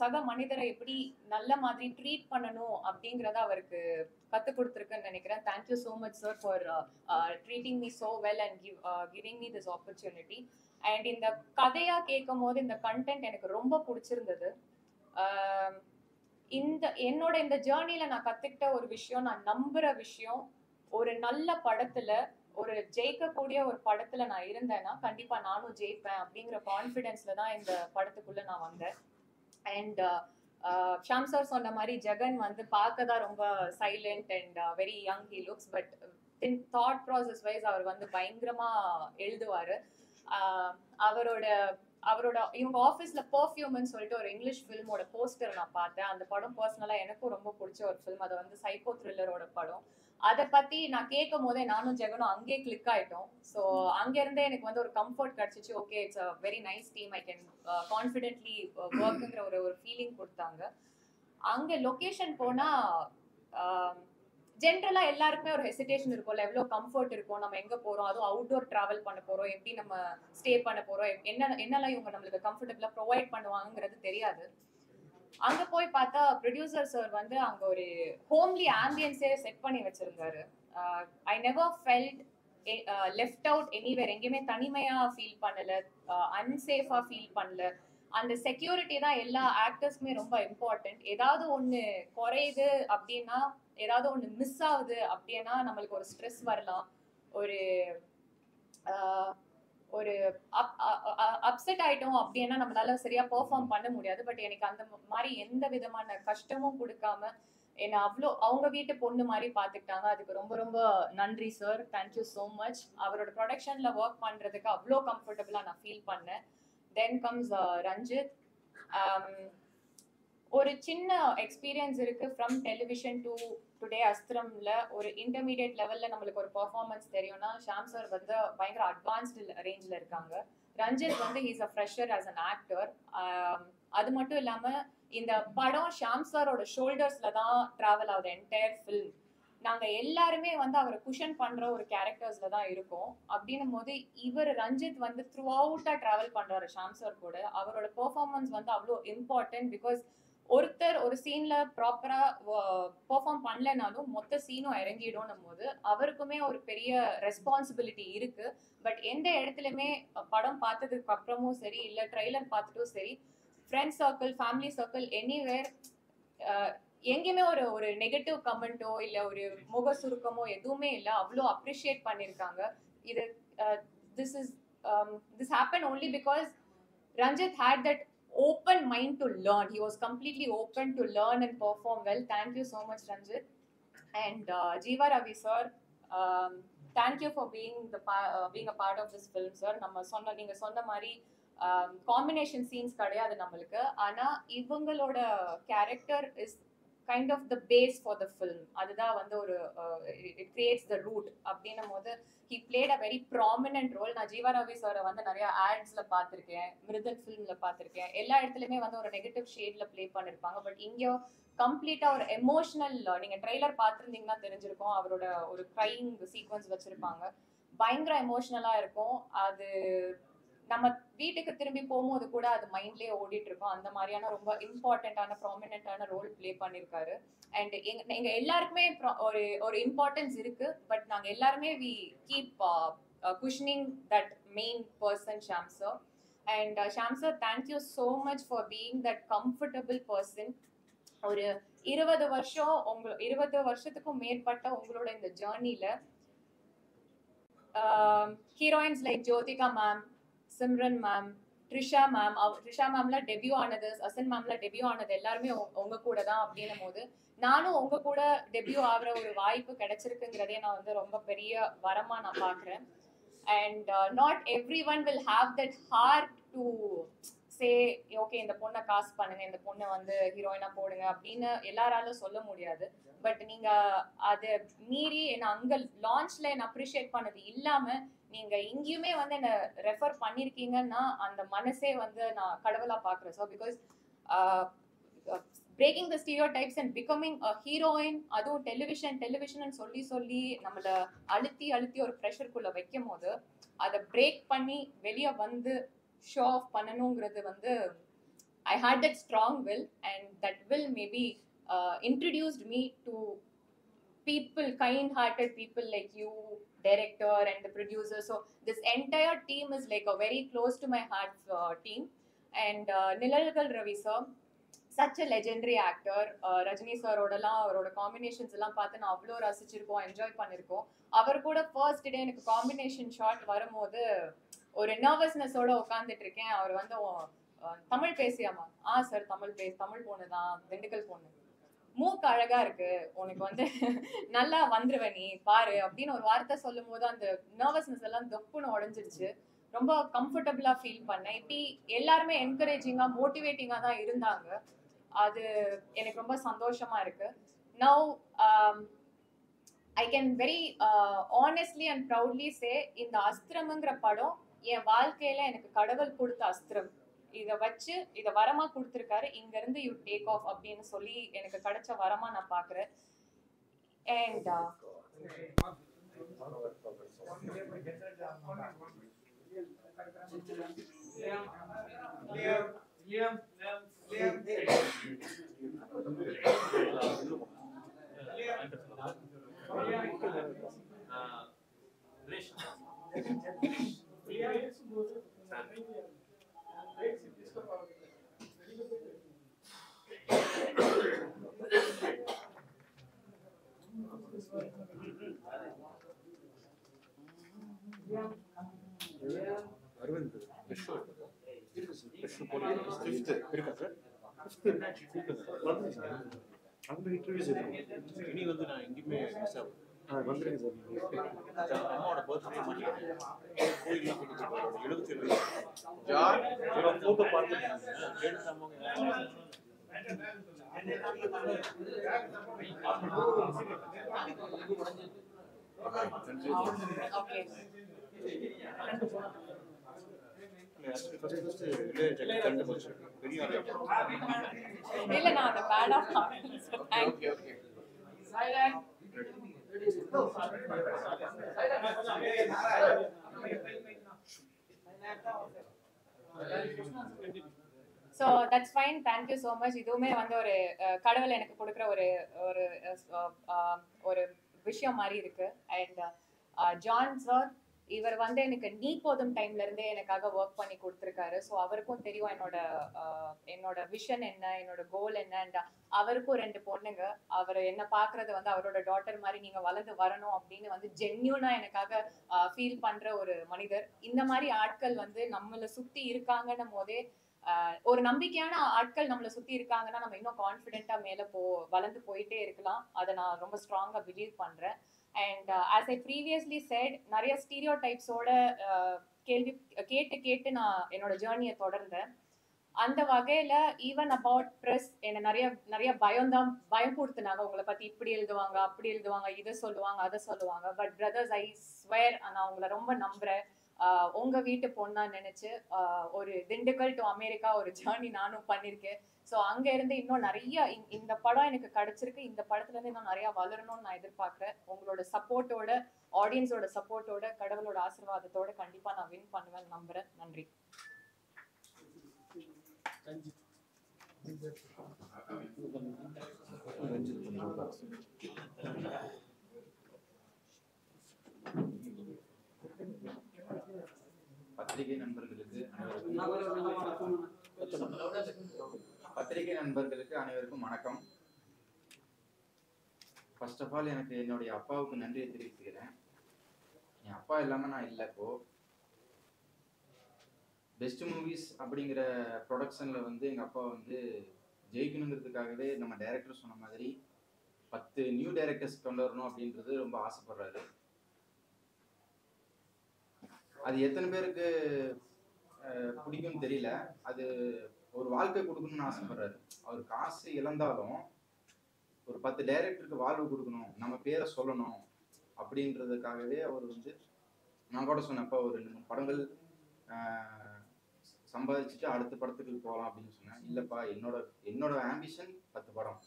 சக மனிதரை எப்படி நல்ல மாதிரி ட்ரீட் பண்ணணும் அப்படிங்கறத அவருக்கு கத்து கொடுத்துருக்குன்னு நினைக்கிறேன். Thank you so much sir for treating me so well and giving me this opportunity. And இந்த கதையா கேட்கும் போது இந்த கண்டென்ட் எனக்கு ரொம்ப பிடிச்சிருந்தது. என்னோட இந்த ஜேர்னில நான் கத்துக்கிட்ட ஒரு விஷயம், நான் நம்புற விஷயம், ஒரு நல்ல படத்துல, ஒரு ஜெயிக்கக்கூடிய ஒரு படத்துல நான் இருந்தேன்னா கண்டிப்பா நானும் ஜெயிப்பேன் அப்படிங்கிற கான்ஃபிடென்ஸ்ல தான் இந்த படத்துக்குள்ள நான் வந்தேன். அண்ட் ஷாம் சார் சொன்ன மாதிரி ஜெகன் வந்து பார்க்க தான் ரொம்ப silent and very young he looks, but in thought process wise அவர் வந்து பயங்கரமா எழுதுவாரு. அவரோட இவங்க ஆஃபீஸ்ல பெர்ஃப்யூம்னு சொல்லிட்டு ஒரு இங்கிலீஷ் ஃபில்மோட போஸ்டர் நான் பார்த்தேன். அந்த படம் பர்சனலா எனக்கும் ரொம்ப பிடிச்ச ஒரு ஃபில்ம். அது வந்து சைக்கோ த்ரில்லரோட படம். அதை பத்தி நான் கேட்கும் போதே நானும் ஜெகனும் அங்கே கிளிக் ஆயிட்டோம். ஸோ அங்கிருந்தே எனக்கு வந்து ஒரு கம்ஃபர்ட் கிடைச்சிச்சு. Okay, it's a very nice team, I can confidently ஒர்க்குங்கிற ஒரு ஃபீலிங் கொடுத்தாங்க. அங்கே லொக்கேஷன் போனா ஜென்ரலா எல்லாருக்குமே ஒரு ஹெசிடேஷன் இருக்கும்ல, எவ்வளவு கம்ஃபர்ட் இருக்கும், நம்ம எங்க போறோம், அதுவும் அவுட்டோர் டிராவல் பண்ண போறோம், எப்படி நம்ம ஸ்டே பண்ண போறோம், என்னெல்லாம் இவங்க நம்மளுக்கு கம்ஃபர்டபுளா ப்ரொவைட் பண்ணுவாங்கிறது தெரியாது. அங்க போய் பார்த்தா ப்ரொடியூசர் சார் வந்து அங்க ஒரு ஹோம்லி ஆம்பியன்ஸே செட் பண்ணி வச்சிருந்தாரு. I never felt left out anywhere, எங்கேயுமே தனிமையா ஃபீல் பண்ணல, அன்சேஃபா ஃபீல் பண்ணல. அந்த செக்யூரிட்டி தான் எல்லா ஆக்டர்ஸ்க்குமே ரொம்ப இம்பார்ட்டன்ட். ஏதாவது ஒன்று குறையுது அப்படின்னா, ஏதாவது ஒன்று மிஸ் ஆகுது அப்படின்னா நம்மளுக்கு ஒரு ஸ்ட்ரெஸ் வரலாம், ஒரு ஒரு அப்செட் ஆயிட்டோம் அப்படின்னா நம்மளால சரியா பெர்ஃபார்ம் பண்ண முடியாது. பட் எனக்கு அந்த மாதிரி எந்த விதமான கஷ்டமும் கொடுக்காம என்ன அவ்வளோ அவங்க வீட்டு பொண்ணு மாதிரி பார்த்துக்கிட்டாங்க. அதுக்கு ரொம்ப ரொம்ப நன்றி சார், தேங்க்யூ ஸோ மச். அவரோட ப்ரொடக்ஷன்ல ஒர்க் பண்றதுக்கு அவ்வளோ கம்ஃபர்டபுளா நான் ஃபீல் பண்ணேன். Then comes Ranjith. ஒரு சின்ன எக்ஸ்பீரியன்ஸ் இருக்கு ஃப்ரம் டெலிவிஷன் டு டுடே அஸ்திரம்ல. ஒரு இன்டர்மீடியட் லெவல்ல நம்மளுக்கு ஒரு பெர்ஃபார்மன்ஸ் தெரியும்னா ஷாம் சார் வந்து பயங்கர அட்வான்ஸ்டு ரேஞ்சில் இருக்காங்க. ரஞ்சித் வந்து he's a fresher as an actor. அது மட்டும் இல்லாம இந்த படம் ஷாம் சாரோட ஷோல்டர்ஸ்ல தான் டிராவல் ஆகுது என்டையர் ஃபில்ம். நாங்க எல்லாருமே வந்து அவரை குஷன் பண்ற ஒரு கேரக்டர்ஸ்ல தான் இருக்கோம். அப்படின்னும் போது இவர் ரஞ்சித் வந்து த்ரூ அவுட்டா டிராவல் பண்றாரு ஷாம் சார் கூட. அவரோட பெர்ஃபார்மன்ஸ் வந்து அவ்வளோ இம்பார்ட்டன்ட். பிகாஸ் ஒருத்தர் ஒரு சீன்ல ப்ராப்பரா பெர்ஃபார்ம் பண்ணலனாலும் மொத்த சீனும் இறங்கிடும் போது அவருக்குமே ஒரு பெரிய ரெஸ்பான்சிபிலிட்டி இருக்கு. பட் எந்த இடத்துலயுமே படம் பார்த்ததுக்கு அப்புறமும் சரி, இல்ல ட்ரெய்லர் பார்த்துட்டும் சரி, friends circle, family circle, anywhere எங்கேயுமே ஒரு ஒரு நெகட்டிவ் கமெண்ட்டோ இல்ல ஒரு முக சுருக்கமோ எதுவுமே இல்லை. அவ்வளோ அப்ரிஷியேட் பண்ணியிருக்காங்க. இது this happened only because Ranjit had that open mind to learn. He was completely open to learn and perform well. Thank you so much, Ranjit. And Jeeva Ravi sir, thank you for being a part of this film, sir. நம்ம நீங்க சொன்ன மாதிரி combination scenes கிடையாது நம்மளுக்கு. ஆனா இவங்களோட character is kind of the base for the film. அதுதான் வந்து ஒரு இட் கிரியேட்ஸ் த ரூட். அப்படின்னும் போது he played a very prominent role. நான் ஜீவா ரவி சாரை வந்து நிறைய ஆட்ஸ்ல பார்த்துருக்கேன், மிருதல் ஃபிலிம்ல பார்த்துருக்கேன். எல்லா இடத்துலையுமே வந்து ஒரு நெகட்டிவ் ஷேட்ல பிளே பண்ணிருப்பாங்க. பட் இங்கே கம்ப்ளீட்டா ஒரு எமோஷனல், நீங்க ட்ரெய்லர் பார்த்துருந்தீங்கன்னா தெரிஞ்சிருக்கும், அவரோட ஒரு க்ரைங் சீக்வன்ஸ் வச்சிருப்பாங்க. பயங்கர எமோஷனலா இருக்கும். அது நம்ம வீட்டுக்கு திரும்பி போகும்போது கூட அது மைண்ட்லயே ஓடிட்டு இருக்கோம். அந்த மாதிரியான ரொம்ப இம்பார்ட்டன்டான ப்ராமினென்ட்டான ரோல் பிளே பண்ணிருக்காரு. அண்ட் எங்க எல்லாருக்குமே ஒரு ஒரு இம்பார்ட்டன்ஸ் இருக்கு. பட் நாங்க எல்லாருமே we keep cushioning that main person Sham sir. And Sham sir, thank you so much for being that comfortable person. ஒரு 20 வருஷத்துக்கும் மேற்பட்ட உங்களோட இந்த ஜேர்னில heroines like Jyothika ma'am, Simran ma'am, Trisha மேம்ல டெபியூ ஆனது, அசன் மேம்ல டெபியூ ஆனது எல்லாருமே உங்க கூட தான். அப்படின்னும் போது நானும் உங்க கூட டெபியூ ஆகிற ஒரு வாய்ப்பு கிடைச்சிருக்குங்கிறதே நான் வந்து ரொம்ப பெரிய வரமா நான் பாக்குறேன். And not every one will have that heart to say okay இந்த பொண்ணை காஸ்ட் பண்ணுங்க, இந்த பொண்ணை வந்து ஹீரோயினா போடுங்க அப்படின்னு எல்லாராலும் சொல்ல முடியாது. பட் நீங்க அதை மீறி என்ன அங்க லான்ச்ல என்ன அப்ரிஷியேட் பண்ணது இல்லாம நீங்க இங்கேயுமே வந்து என்ன ரெஃபர் பண்ணிருக்கீங்கன்னா அந்த மனசே வந்து நான் கடவுளா பாக்குறேன். So because breaking the stereotypes and becoming a heroine, அதுவும் டெலிவிஷன் சொல்லி நம்மள அழுத்தி ஒரு ப்ரெஷருக்குள்ள வைக்கும் போது அதை பிரேக் பண்ணி வெளியே வந்து ஷோ ஆஃப் பண்ணணுங்கிறது வந்து I hate that strong will. And that will maybe introduced me to people, kind-hearted people like you, director and the producer. So this entire team is like a very close to my heart team. And Nilalgal Ravi sir, such a legendary actor. Rajini sir ஓடலாம் அவரோட combinations எல்லாம் பார்த்து நான் அவ்வளோ ரசிச்சிருக்கோம், enjoy பண்ணியிருக்கோம். அவர் கூட first day எனக்கு combination shot வரும்போது ஒரு நர்வஸ்னஸோட உட்காந்துட்டு இருக்கேன். அவர் வந்து தமிழ் பேசியாமா? சார் தமிழ் பொண்ணு தான், திண்டுக்கல் பொண்ணு, மூக்கு அழகா இருக்கு, உனக்கு வந்து நல்லா வந்துருவ நீ பாரு அப்படின்னு ஒரு வார்த்தை சொல்லும் போது அந்த நர்வஸ்னஸ் எல்லாம் தொப்புன்னு உடஞ்சிருச்சு. ரொம்ப கம்ஃபர்டபுளா ஃபீல் பண்ணேன். இப்படி எல்லாருமே என்கரேஜிங்கா மோட்டிவேட்டிங்கா தான் இருந்தாங்க. அது எனக்கு ரொம்ப சந்தோஷமா இருக்கு. Now I can very honestly and proudly say, இந்த அஸ்திரம்ங்கிற படம் என் வாழ்க்கையில எனக்கு கடவுள் கொடுத்த அஸ்திரம். இதை வச்சு இதை வரமா கொடுத்துருக்காரு, இங்க இருந்து யூ டேக் ஆஃப் அப்படின்னு சொல்லி எனக்கு கிடைச்ச வரமா நான் பாக்குறேன். அண்ட் அரவிந்த் ஃப்ரெஷ்ஷோ இருக்கு சார் ஃப்ரெஷ்ஷோ போல Fifth. இருக்கா சார் ஃபிஃப்த் என்னாச்சு கூப்பிடுங்க சார் அங்கே இன்டர்வியூஸ் இருக்கு இனி வந்து நான் எங்கேயுமே மிஸ் ஆகும் வந்துருங்க சார் அம்மாவோட பர்த்டே பண்ணிக்கிறேன் கோயிலாம் கூப்பிட்டு 77 ஜான் ஃபோட்டோ பார்த்துருக்கேன் ஜெயலலிதா அம்மாங்க ஓகே பெரிய இல்ல நான் அந்த பேடா okay okay so that's fine, thank you so much. இதுவுமே வந்து ஒரு கடவுள் எனக்கு கொடுக்குற ஒரு ஒரு ஒரு விஷயம் மாதிரி இருக்கு. அண்ட் ஜான் சார் இவர் வந்து எனக்கு நீ போதும் டைம்ல இருந்தே எனக்காக ஒர்க் பண்ணி கொடுத்துருக்காரு. ஸோ அவருக்கும் தெரியும் என்னோட விஷன் என்ன, என்னோட கோல் என்ன. அண்ட் அவருக்கும் 2 பொண்ணுங்க. அவர் என்ன பாக்குறது வந்து அவரோட டாட்டர் மாதிரி நீங்க வளர்ந்து வரணும் அப்படின்னு வந்து ஜென்யூனா எனக்காக ஃபீல் பண்ற ஒரு மனிதர். இந்த மாதிரி ஆட்கள் வந்து நம்மளை சுத்தி இருக்காங்கன்னும் போதே ஒரு நம்பிக்கையான ஆட்கள் நம்மளை சுத்தி இருக்காங்கன்னா நம்ம இன்னும் கான்ஃபிடென்ட்டா மேல வளர்ந்து போயிட்டே இருக்கலாம். அதை நான் ரொம்ப ஸ்ட்ராங்கா பிலீவ் பண்றேன். And as I previously set, நிறைய ஸ்டீரியோ டைப்ஸோட கேள்வி கேட்டு நான் என்னோட ஜேர்னியை தொடர்ந்தேன். அந்த வகையில ஈவன் அபவுட் ப்ரெஸ் என்ன நிறைய பயம் கொடுத்துனாங்க. உங்களை பத்தி இப்படி எழுதுவாங்க, அப்படி எழுதுவாங்க, இதை சொல்லுவாங்க, அதை சொல்லுவாங்க. பட் பிரதர்ஸ், ஐ ஸ்வேர் நான் உங்களை ரொம்ப நம்புறேன். உங்க வீட்டு பொண்ணா நினைச்சு ஒரு திண்டுக்கல் டு அமெரிக்கா ஒரு ஜேர்னி நானும் பண்ணிருக்கேன். ஸோ அங்க இருந்து இன்னும் நிறைய இந்த படம் எனக்கு கிடைச்சிருக்கு. இந்த படத்துல இருந்து இன்னும் நிறைய வளரணும்னு நான் எதிர்பார்க்கிறேன். உங்களோட சப்போர்ட்டோட, ஆடியன்ஸோட சப்போர்ட்டோட, கடவுளோட ஆசீர்வாதத்தோட கண்டிப்பா நான் வின் பண்ணுவேன் நம்புறேன். நன்றி. பத்திரிகை நண்பர்களுக்கு அனைவருக்கும் வணக்கம். ஃபர்ஸ்ட் ஆஃப் ஆல் எனக்கு என்னுடைய அப்பாவுக்கு நன்றியை தெரிவித்துக்கிறேன். என் அப்பா இல்லாம நான் இல்லை. இப்போ பெஸ்ட் மூவிஸ் அப்படிங்கிற ப்ரொடக்ஷன்ல வந்து எங்க அப்பா வந்து ஜெயிக்கணுங்கிறதுக்காகவே நம்ம டைரக்டர் சொன்ன மாதிரி 10 நியூ டைரக்டர்ஸ் கொண்டு வரணும் அப்படின்றது ரொம்ப ஆசைப்படுறாரு. அது எத்தனை பேருக்கு பிடிக்கும்னு தெரியல. அது ஒரு வாழ்க்கை கொடுக்கணும்னு ஆசைப்படுறாரு. அவர் காசு இழந்தாலும் ஒரு 10 டைரக்டருக்கு வாழ்வு கொடுக்கணும், நம்ம பேரை சொல்லணும் அப்படின்றதுக்காகவே அவர் வந்து, நான் கூட சொன்னப்ப ஒரு 2-3 படங்கள் சம்பாதிச்சுட்டு அடுத்த படத்துக்கு போகலாம் அப்படின்னு சொன்னேன். இல்லைப்பா, என்னோட ஆம்பிஷன் 10 படம்.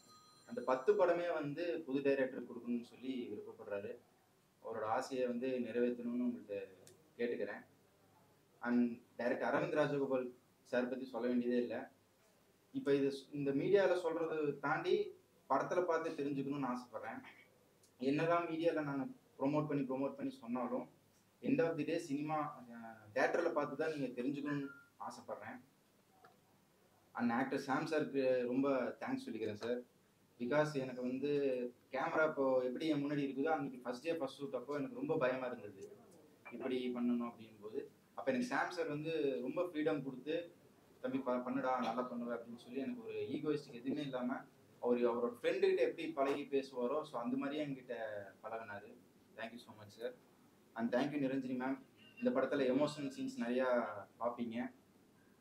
அந்த 10 படமே வந்து புது டைரக்டர் கொடுக்கணும்னு சொல்லி விருப்பப்படுறாரு. அவரோட ஆசையை வந்து நிறைவேற்றணும்னு உங்கள்கிட்ட கேட்டுக்கிறேன். And director Aravind Rajagopal sir பற்றி சொல்ல வேண்டியதே இல்லை. இப்போ இந்த மீடியாவில் சொல்கிறத தாண்டி படத்தில் பார்த்து தெரிஞ்சுக்கணும்னு ஆசைப்பட்றேன். என்னதான் மீடியாவில் நான் ப்ரொமோட் பண்ணி சொன்னாலும் end of the day cinema தேட்டரில் பார்த்து தான் நீங்கள் தெரிஞ்சுக்கணும்னு ஆசைப்பட்றேன். அண்ட் ஆக்டர் சாம் சாருக்கு ரொம்ப தேங்க்ஸ் சொல்லிக்கிறேன் சார். பிகாஸ் எனக்கு வந்து கேமரா இப்போ எப்படி என் முன்னாடி இருக்குதோ அன்றைக்கி ஃபர்ஸ்ட் டே ஃபர்ஸ்ட் ஷூட் அப்போ எனக்கு ரொம்ப பயமாக இருந்தது, இப்படி பண்ணணும் அப்படிங்கும்போது. அப்போ எனக்கு சாம் சார் வந்து ரொம்ப ஃப்ரீடம் கொடுத்து, தம்பி பண்ணுடா, நல்லா பண்ணுவேன் அப்படின்னு சொல்லி எனக்கு ஒரு ஈகோயிஸ்டிக் எதுவுமே இல்லாமல் அவரோட ஃப்ரெண்டுக்கிட்ட எப்படி பழகி பேசுவாரோ ஸோ அந்த மாதிரியே என்கிட்ட பழகினார். Thank you so much sir. And thank you Niranjani ma'am. இந்த படத்தில் எமோஷனல் சீன்ஸ் நிறையா பார்ப்பீங்க.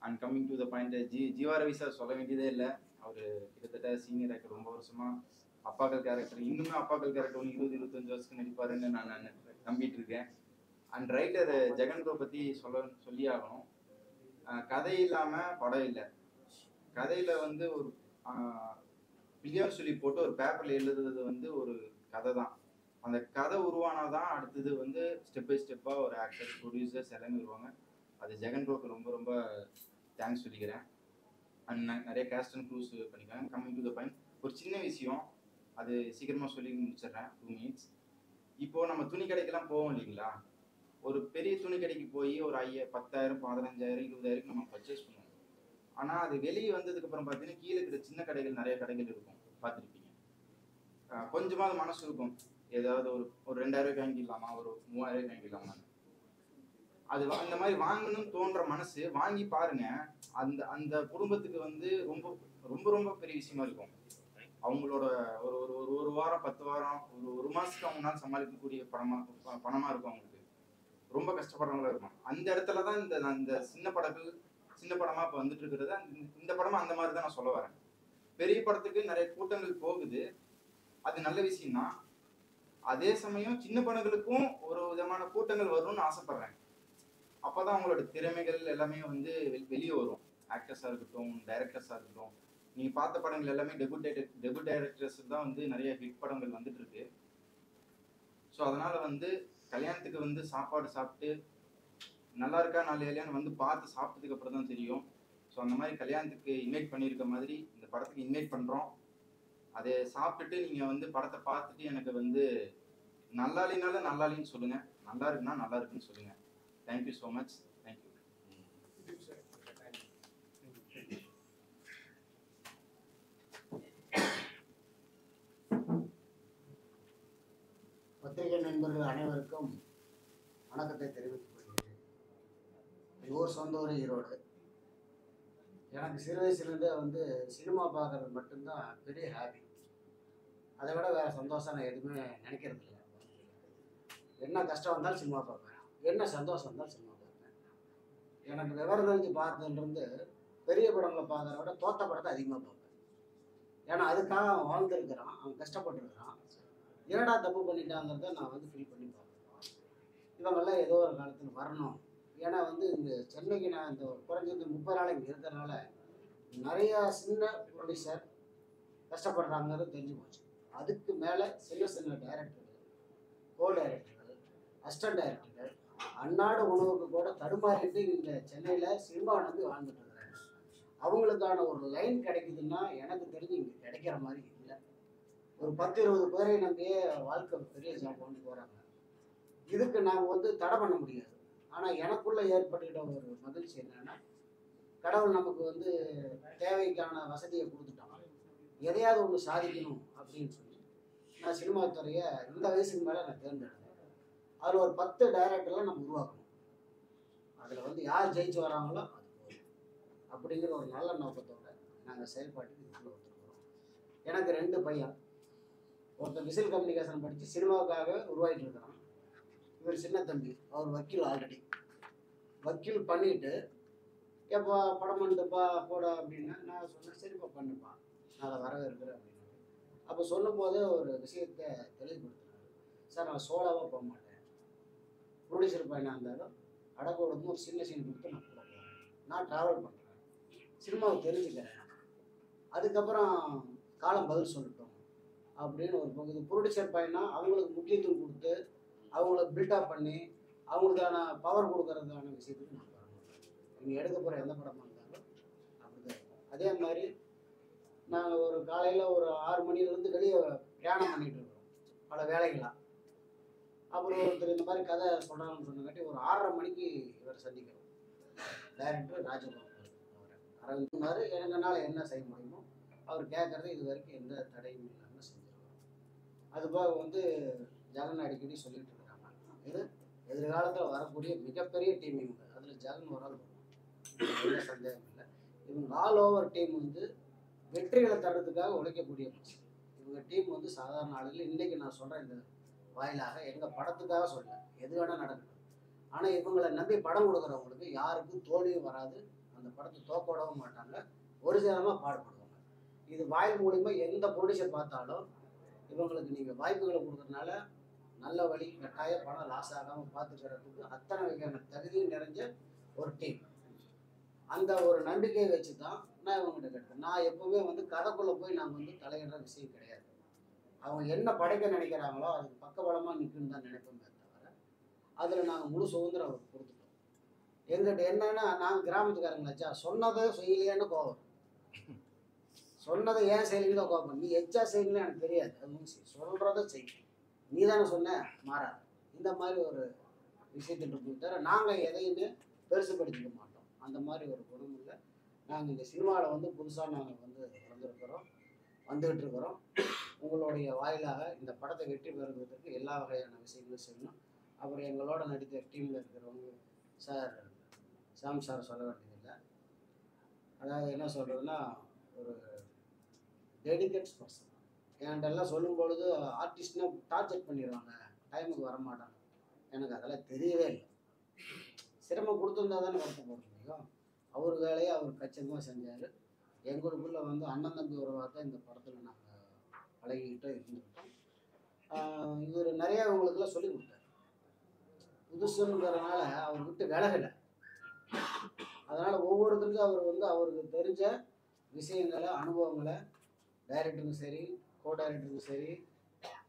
And coming to the point, Jeeva Ravi sir சொல்ல வேண்டியதே இல்லை. அவர் கிட்டத்தட்ட சீனியர் ஆக்டர், ரொம்ப வருஷமாக அப்பாக்கள் கேரக்டர், இன்னுமே அப்பாக்கள் கேரக்டர் 20-25 வருஷத்துக்கு நடிப்பாருன்னு நான் நம்பிட்டு இருக்கேன். அண்ட் ரைட்டர் ஜெகன் ப்ரோ பற்றி சொல்லி ஆகணும். கதை இல்லாமல் படம் இல்லை. கதையில் வந்து ஒரு பிள்ளையார் சொல்லி போட்டு ஒரு பேப்பரில் எழுதுறது வந்து ஒரு கதை தான். அந்த கதை உருவானாதான் அடுத்தது வந்து ஸ்டெப் பை ஸ்டெப்பாக ஒரு ஆக்டர்ஸ், ப்ரொடியூசர்ஸ் எல்லாமே வருவாங்க. அது ஜெகன் ப்ரோக்கு ரொம்ப ரொம்ப தேங்க்ஸ் சொல்லிக்கிறேன். அண்ட் நிறைய கேஸ்ட் அண்ட் க்ரூஸ் பண்ணிக்கிறேன். கம்மிங் டு த பாயிண்ட், ஒரு சின்ன விஷயம், அது சீக்கிரமாக சொல்லி முடிச்சிடுறேன், 2 minutes. இப்போது நம்ம துணி கடைக்கெல்லாம் போவோம் இல்லைங்களா? ஒரு பெரிய துணி கடைக்கு போய் ஒரு 10,000, 15,000, 20,000 நம்ம பர்ச்சேஸ் பண்ணுவோம். ஆனால் அது வெளியே வந்ததுக்கப்புறம் பார்த்தீங்கன்னா கீழே இருக்கிற சின்ன கடைகள், நிறைய கடைகள் இருக்கும், பார்த்துருப்பீங்க. கொஞ்சமாவது மனசு இருக்கும், ஏதாவது ஒரு 2,000 வாங்கிடலாமா, ஒரு 3,000 வாங்கிடலாமா. அது அந்த மாதிரி வாங்கணும்னு தோன்ற மனசு வாங்கி பாருங்க. அந்த அந்த குடும்பத்துக்கு வந்து ரொம்ப ரொம்ப ரொம்ப பெரிய விஷயமா இருக்கும். அவங்களோட ஒரு ஒரு ஒரு ஒரு வாரம் 10 வாரம் ஒரு மாசத்துக்கு அவங்களால சமாளிக்கக்கூடிய பணமா இருக்கும். அவங்களுக்கு ரொம்ப கஷ்டப்படுறவங்களா இருக்கும். அந்த இடத்துல தான் இந்த அந்த சின்ன படமா இப்போ வந்துட்டு இருக்கிறது. இந்த படமா அந்த மாதிரி தான் நான் சொல்ல வரேன். பெரிய படத்துக்கு நிறைய கூட்டங்கள் போகுது, அது நல்ல விஷயம் தான். அதே சமயம் சின்ன படங்களுக்கும் ஒரு விதமான கூட்டங்கள் வரும்னு ஆசைப்படுறேன். அப்பதான் அவங்களோட திறமைகள் எல்லாமே வந்து வெளியே வரும். ஆக்டர்ஸா இருக்கட்டும், டைரக்டர்ஸா இருக்கட்டும். நீங்க பார்த்த படங்கள் எல்லாமே டெபியூட் டைரக்டர்ஸ் தான் வந்து நிறைய ஹிட் படங்கள் வந்துட்டு இருக்கு. ஸோ அதனால வந்து கல்யாணத்துக்கு வந்து சாப்பாடு சாப்பிட்டு நல்லா இருக்கா நல்லா இல்லையான்னு வந்து பார்த்து சாப்பிட்டதுக்கு அப்புறம் தான் தெரியும். ஸோ அந்த மாதிரி கல்யாணத்துக்கு இன்வைட் பண்ணியிருக்க மாதிரி இந்த படத்துக்கு இன்வைட் பண்றோம். அதை சாப்பிட்டுட்டு நீங்க வந்து படத்தை பார்த்துட்டு எனக்கு வந்து நல்லா இல்லைனாலும் நல்லா இல்லைன்னு சொல்லுங்க, நல்லா இருக்குன்னா நல்லா இருக்குன்னு சொல்லுங்க. Thank you so much. தேங்க்யூ. பத்திரிகை நண்பர்கள் அனைவருக்கும் வணக்கத்தை தெரிவித்துக் கொள்கிறேன். எங்கள் ஊர் சொந்த ஊர் ஈரோடு. எனக்கு சிறு வயசுலேருந்தே வந்து சினிமா பார்க்குறது மட்டும்தான் பெரிய ஹாபி. அதை விட வேறு சந்தோஷம் நான் எதுவுமே நினைக்கிறது இல்லை. என்ன கஷ்டம் வந்தாலும் சினிமா பார்ப்பேன், என்ன சந்தோஷம் வந்தாலும் சினிமா பார்ப்பேன். எனக்கு விவரம் தெரிஞ்சு பார்த்ததுலேருந்து பெரிய படங்களை பார்க்குறத விட தோத்த படத்தை அதிகமாக பார்ப்பேன். ஏன்னா அதுக்காக அவன் வாழ்ந்துருக்கிறான், அவன் கஷ்டப்பட்டுருக்கிறான். என்னடா தப்பு பண்ணிட்டாங்கிறத நான் வந்து ஃபீல் பண்ணி பார்ப்பேன். இவங்கெல்லாம் ஏதோ ஒரு காலத்தில் வரணும். ஏன்னா வந்து இந்த சென்னைக்கு நான் இந்த குறைஞ்சது 30 நாள் இங்கே இருக்கிறதுனால நிறையா சின்ன ப்ரொடியூசர் கஷ்டப்படுறாங்கிறது தெரிஞ்சு போச்சு. அதுக்கு மேலே சின்ன சின்ன டைரக்டர்கள், கோ டைரக்டர்கள், அசிஸ்டன்ட் டைரக்டர்கள் அன்னாடு உணவுக்கு கூட தடுமாறிட்டு இந்த சென்னையில் சினிமா நம்பி வாழ்ந்துட்டு இருக்கிறாங்க. அவங்களுக்கான ஒரு லைன் கிடைக்குதுன்னா எனக்கு தெரிஞ்சு இங்கே கிடைக்கிற மாதிரி இல்லை. ஒரு 10-20 பேரை நம்பியே வாழ்க்கை பெரிய ஜாப் கொண்டு போகிறாங்க. இதுக்கு நாம் வந்து தடை பண்ண முடியாது. ஆனால் எனக்குள்ளே ஏற்பட்டுக்கிட்ட ஒரு மகிழ்ச்சி என்னன்னா, கடவுள் நமக்கு வந்து தேவைக்கான வசதியை கொடுத்துட்டான். எதையாவது ஒன்று சாதிக்கணும் அப்படின்னு சொல்லி நான் சினிமா துறையை இந்த வயசுக்கு மேலே நான் தேர்ந்தெடுத்தேன். அதில் ஒரு 10 டைரக்டர்லாம் நம்ம உருவாக்கணும். அதில் வந்து யார் ஜெயிச்சு வராங்களோ அது போதும் அப்படிங்கிற ஒரு நல்ல நோக்கத்தோடு நாங்கள் செயல்பாட்டுக்கு இதில் வந்துருக்கிறோம். எனக்கு 2 பையன். ஒருத்தர் விசில் கம்யூனிகேஷன் படித்து சினிமாவுக்காக உருவாகிட்டு இருக்கிறான். இவர் சின்ன தம்பி, அவர் வக்கீல். ஆல்ரெடி வக்கீல் பண்ணிட்டு எப்போ படம் பண்ணிட்டுப்பா போட அப்படின்னா நான் சொன்னேன், சரிப்பா பண்ணுப்பா, நான் வரவேற்கிறேன் அப்படின்னு. அப்போ சொல்லும் போதே ஒரு விஷயத்தை தெளிவுபடுத்தினார். சார் நான் சோலாவாக போக மாட்டேன், ப்ரொடியூசர் பையனாக இருந்தாலும் அடக்கோடமும் ஒரு சின்ன சீன் கொடுத்து நான் போட போகிறேன், நான் ட்ராவல் பண்ணுறேன், சினிமாவை தெரிஞ்சுக்கிறேன், அதுக்கப்புறம் காலம் பதில் சொல்லட்டும் அப்படின்னு ஒரு பகுதி. ப்ரொடியூசர் பையனா அவங்களுக்கு முக்கியத்துவம் கொடுத்து அவங்கள பில்டப் பண்ணி அவங்களுக்கான பவர் கொடுக்கறதுக்கான விஷயத்துக்கு நான் வரணும். நீங்கள் எடுக்க போகிற எந்த படமாக இருந்தாலும் அப்படிதான் இருக்கும். அதே மாதிரி நாங்கள் ஒரு காலையில் ஒரு 6 மணிலேருந்து வெளியே பிரயாணம் பண்ணிகிட்டு இருக்கிறோம் பல வேலைகளாக. அப்புறம் ஒருத்தர் இந்த மாதிரி கதை சொல்கிறாங்கன்னு சொன்னங்காட்டி ஒரு 6:30 மணிக்கு இவர் சந்திக்கிறோம். டைரக்டர் ராஜகோபால் அரவிந்த் மாதிரி எங்களால் என்ன செய்ய முடியுமோ அவர் கேட்குறது இது வரைக்கும் எந்த தடையும் இல்லாமல் செஞ்சுருக்கோம். அதுபோக வந்து ஜெகன் அடிக்கடி சொல்லிட்டு இருக்கிறாங்க, இது எதிர்காலத்தில் வரக்கூடிய மிகப்பெரிய டீம் இவங்க. அதில் ஜெகன் ஒரு ஆள் வரும், எந்த சந்தேகம் இல்லை. இவங்க ஆல் ஓவர் டீம் வந்து வெற்றிகளை தர்றதுக்காக உழைக்கக்கூடிய மனுஷன். இவங்க டீம் வந்து சாதாரண ஆளுகள். இன்றைக்கி நான் சொல்கிறேன் இந்த வாயிலாக எங்கள் படத்துக்காக சொல்ல எது வேணால் நடக்கட்டும். ஆனால் இவங்களை நம்பி படம் கொடுக்குறவங்களுக்கு யாருக்கும் தோல்வியும் வராது, அந்த படத்தை தோக்க விடவும் மாட்டாங்க, ஒரிஜினலாக பாடுபடுவாங்க. இது வாயில் மூலிமா எந்த ப்ரொடியூசர் பார்த்தாலும் இவங்களுக்கு நீங்கள் வாய்ப்புகளை கொடுக்கறதுனால நல்ல வழி கட்டாய பணம் லாஸ் ஆகாமல் பார்த்துக்கிறதுக்கு அத்தனை வகையான தகுதியும் நிறைஞ்ச ஒரு டீம். அந்த ஒரு நம்பிக்கையை வச்சு தான் நான் இவங்ககிட்ட கேட்டேன். நான் எப்போவுமே வந்து கதைக்குள்ளே போய் நாங்கள் வந்து தலையிடுற விஷயம் கிடையாது. அவங்க என்ன படைக்க நினைக்கிறாங்களோ அதுக்கு பக்கபலமாக நிற்குன்னு தான் நினைப்போமே தவிர அதில் நாங்கள் முழு சுதந்திரம் அவருக்கு கொடுத்துட்டோம். எங்கிட்ட என்னன்னா, நாங்கள் கிராமத்துக்காரங்களாச்சா சொன்னதை செய்யலையான்னு கோவம், சொன்னதை ஏன் செய்யலைன்னு தான் கோவம். நீ எச்சா செய்யணும்னு எனக்கு தெரியாது, அது சொல்கிறத செய், நீ தானே சொன்ன மாறாது. இந்த மாதிரி ஒரு விஷயத்தில் இருக்கும் தவிர நாங்கள் எதையுமே பெருசுப்படுத்திக்க மாட்டோம். அந்த மாதிரி ஒரு குணம் இல்லை. நாங்கள் இந்த சினிமாவில் வந்து புதுசாக நாங்கள் வந்து வந்துக்கிட்டு இருக்கிறோம். உங்களுடைய வாயிலாக இந்த படத்தை வெற்றி பெறுவதற்கு எல்லா வகையான விஷயங்களும் செய்யணும். அப்புறம் எங்களோட நடித்த டீமில் இருக்கிறவங்க சார் சாம் சார் சொல்ல வேண்டியதில்லை. அதாவது என்ன சொல்கிறதுன்னா, ஒரு டெடிகேட்ஸ் பர்சன். என்கிட்டெல்லாம் சொல்லும் பொழுது ஆர்டிஸ்ட்னா டார்ச்சர் பண்ணிடுவாங்க, டைமுக்கு வரமாட்டாங்க. எனக்கு அதெல்லாம் தெரியவே இல்லை. சிரமம் கொடுத்துருந்தா தானே வருத்தம் போட முடியும். அவர் வேலையை அவர் கச்சிதமாக செஞ்சார். எங்களுக்குள்ளே வந்து அண்ணன் தம்பி உறவாக தான் இந்த படத்தில் நாங்கள் பழகிக்கிட்டோம், இருந்துக்கிட்டோம். இவர் நிறையா இவங்களுக்கெல்லாம் சொல்லி கொடுத்தாரு. புதுசுங்கிறதுனால அவர் விட்டு விலகலை. அதனால் ஒவ்வொருத்தருக்கும் அவர் வந்து அவருக்கு தெரிஞ்ச விஷயங்களை, அனுபவங்களை டைரக்டருக்கும் சரி, கோ டைரக்டருக்கும் சரி,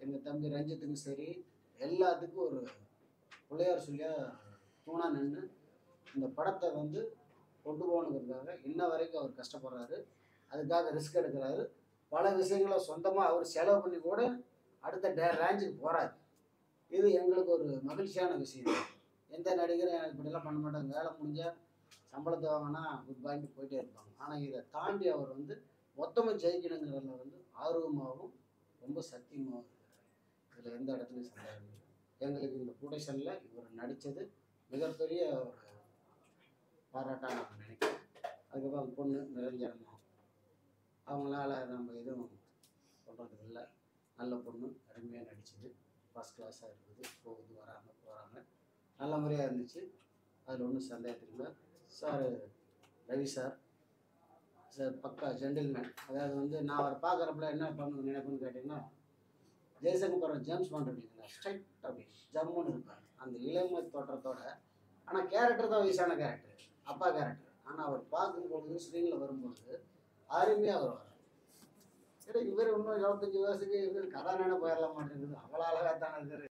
எங்கள் தம்பி ரஞ்சித்துக்கும் சரி, எல்லாத்துக்கும் ஒரு பிள்ளையார் சொல்லியாக தூணாக நின்று இந்த படத்தை வந்து கொண்டு போகணுங்கிறதுக்காக இன்ன வரைக்கும் அவர் கஷ்டப்படுறாரு. அதுக்காக ரிஸ்க் எடுக்கிறாரு. பல விஷயங்களை சொந்தமாக அவர் செலவு பண்ணி கூட அடுத்த ரேஞ்சுக்கு போகிறாரு. இது எங்களுக்கு ஒரு மகிழ்ச்சியான விஷயம். எந்த நடிகரும் எனக்கு இப்படிலாம் பண்ண மாட்டாங்க. வேலை முடிஞ்சால் சம்பளத்தை வாங்கினா குட் வாங்கிட்டு போயிட்டே இருப்பாங்க. ஆனால் இதை தாண்டி அவர் வந்து மொத்தமாக ஜெயிக்கணுங்கிறதுல வந்து ஆர்வமாகவும் ரொம்ப சத்தியமாகவும் இருக்கிறார். இதில் எந்த இடத்துலையும் சந்தேகம் இல்லை. எங்களுக்கு இந்த ப்ரொடக்ஷனில் இவர் நடித்தது மிகப்பெரிய ஒரு பாராட்டாக நான் நினைக்கிறேன். அதுக்கப்புறம் பொண்ணு நிரஞ்சனமா, அவங்களால நம்ம எதுவும் சொல்கிறதுக்கு இல்லை. நல்ல பொண்ணு, அருமையாக நடிச்சது, ஃபஸ்ட் கிளாஸாக இருக்குது. போகுது, போகிறாங்க, நல்ல முறையாக இருந்துச்சு. அதில் ஒன்றும் சந்தேகத்துக்கு இல்லை. சார் ரவி சார் பக்கா ஜென்டில்மேன். அதாவது வந்து நான் அவரை பார்க்குறப்பல என்ன பண்ணணும்னு நினைப்பேன்னு கேட்டிங்கன்னா, ஜெய்சங்கர் ஜேம்ஸ் பாண்ட் அப்படிங்களா, ஸ்ட்ரைட் அப்படி ஜம்முன்னு இருப்பார் அந்த இளமை தோற்றத்தோட. ஆனால் கேரக்டர் தான் வயசான கேரக்டர், அப்பா கேரக்டர். ஆனால் அவர் பார்க்கும்பொழுது ஸ்க்ரீனில் வரும்பொழுது அருமையாக அவர் வர்றார். சரி, இவர் இன்னும் 25 வயசுக்கு இவர் கதாநாயகனாக போயிடலாம் மாட்டேங்குது, அவ்வளோ அழகாக தானே இருக்கிற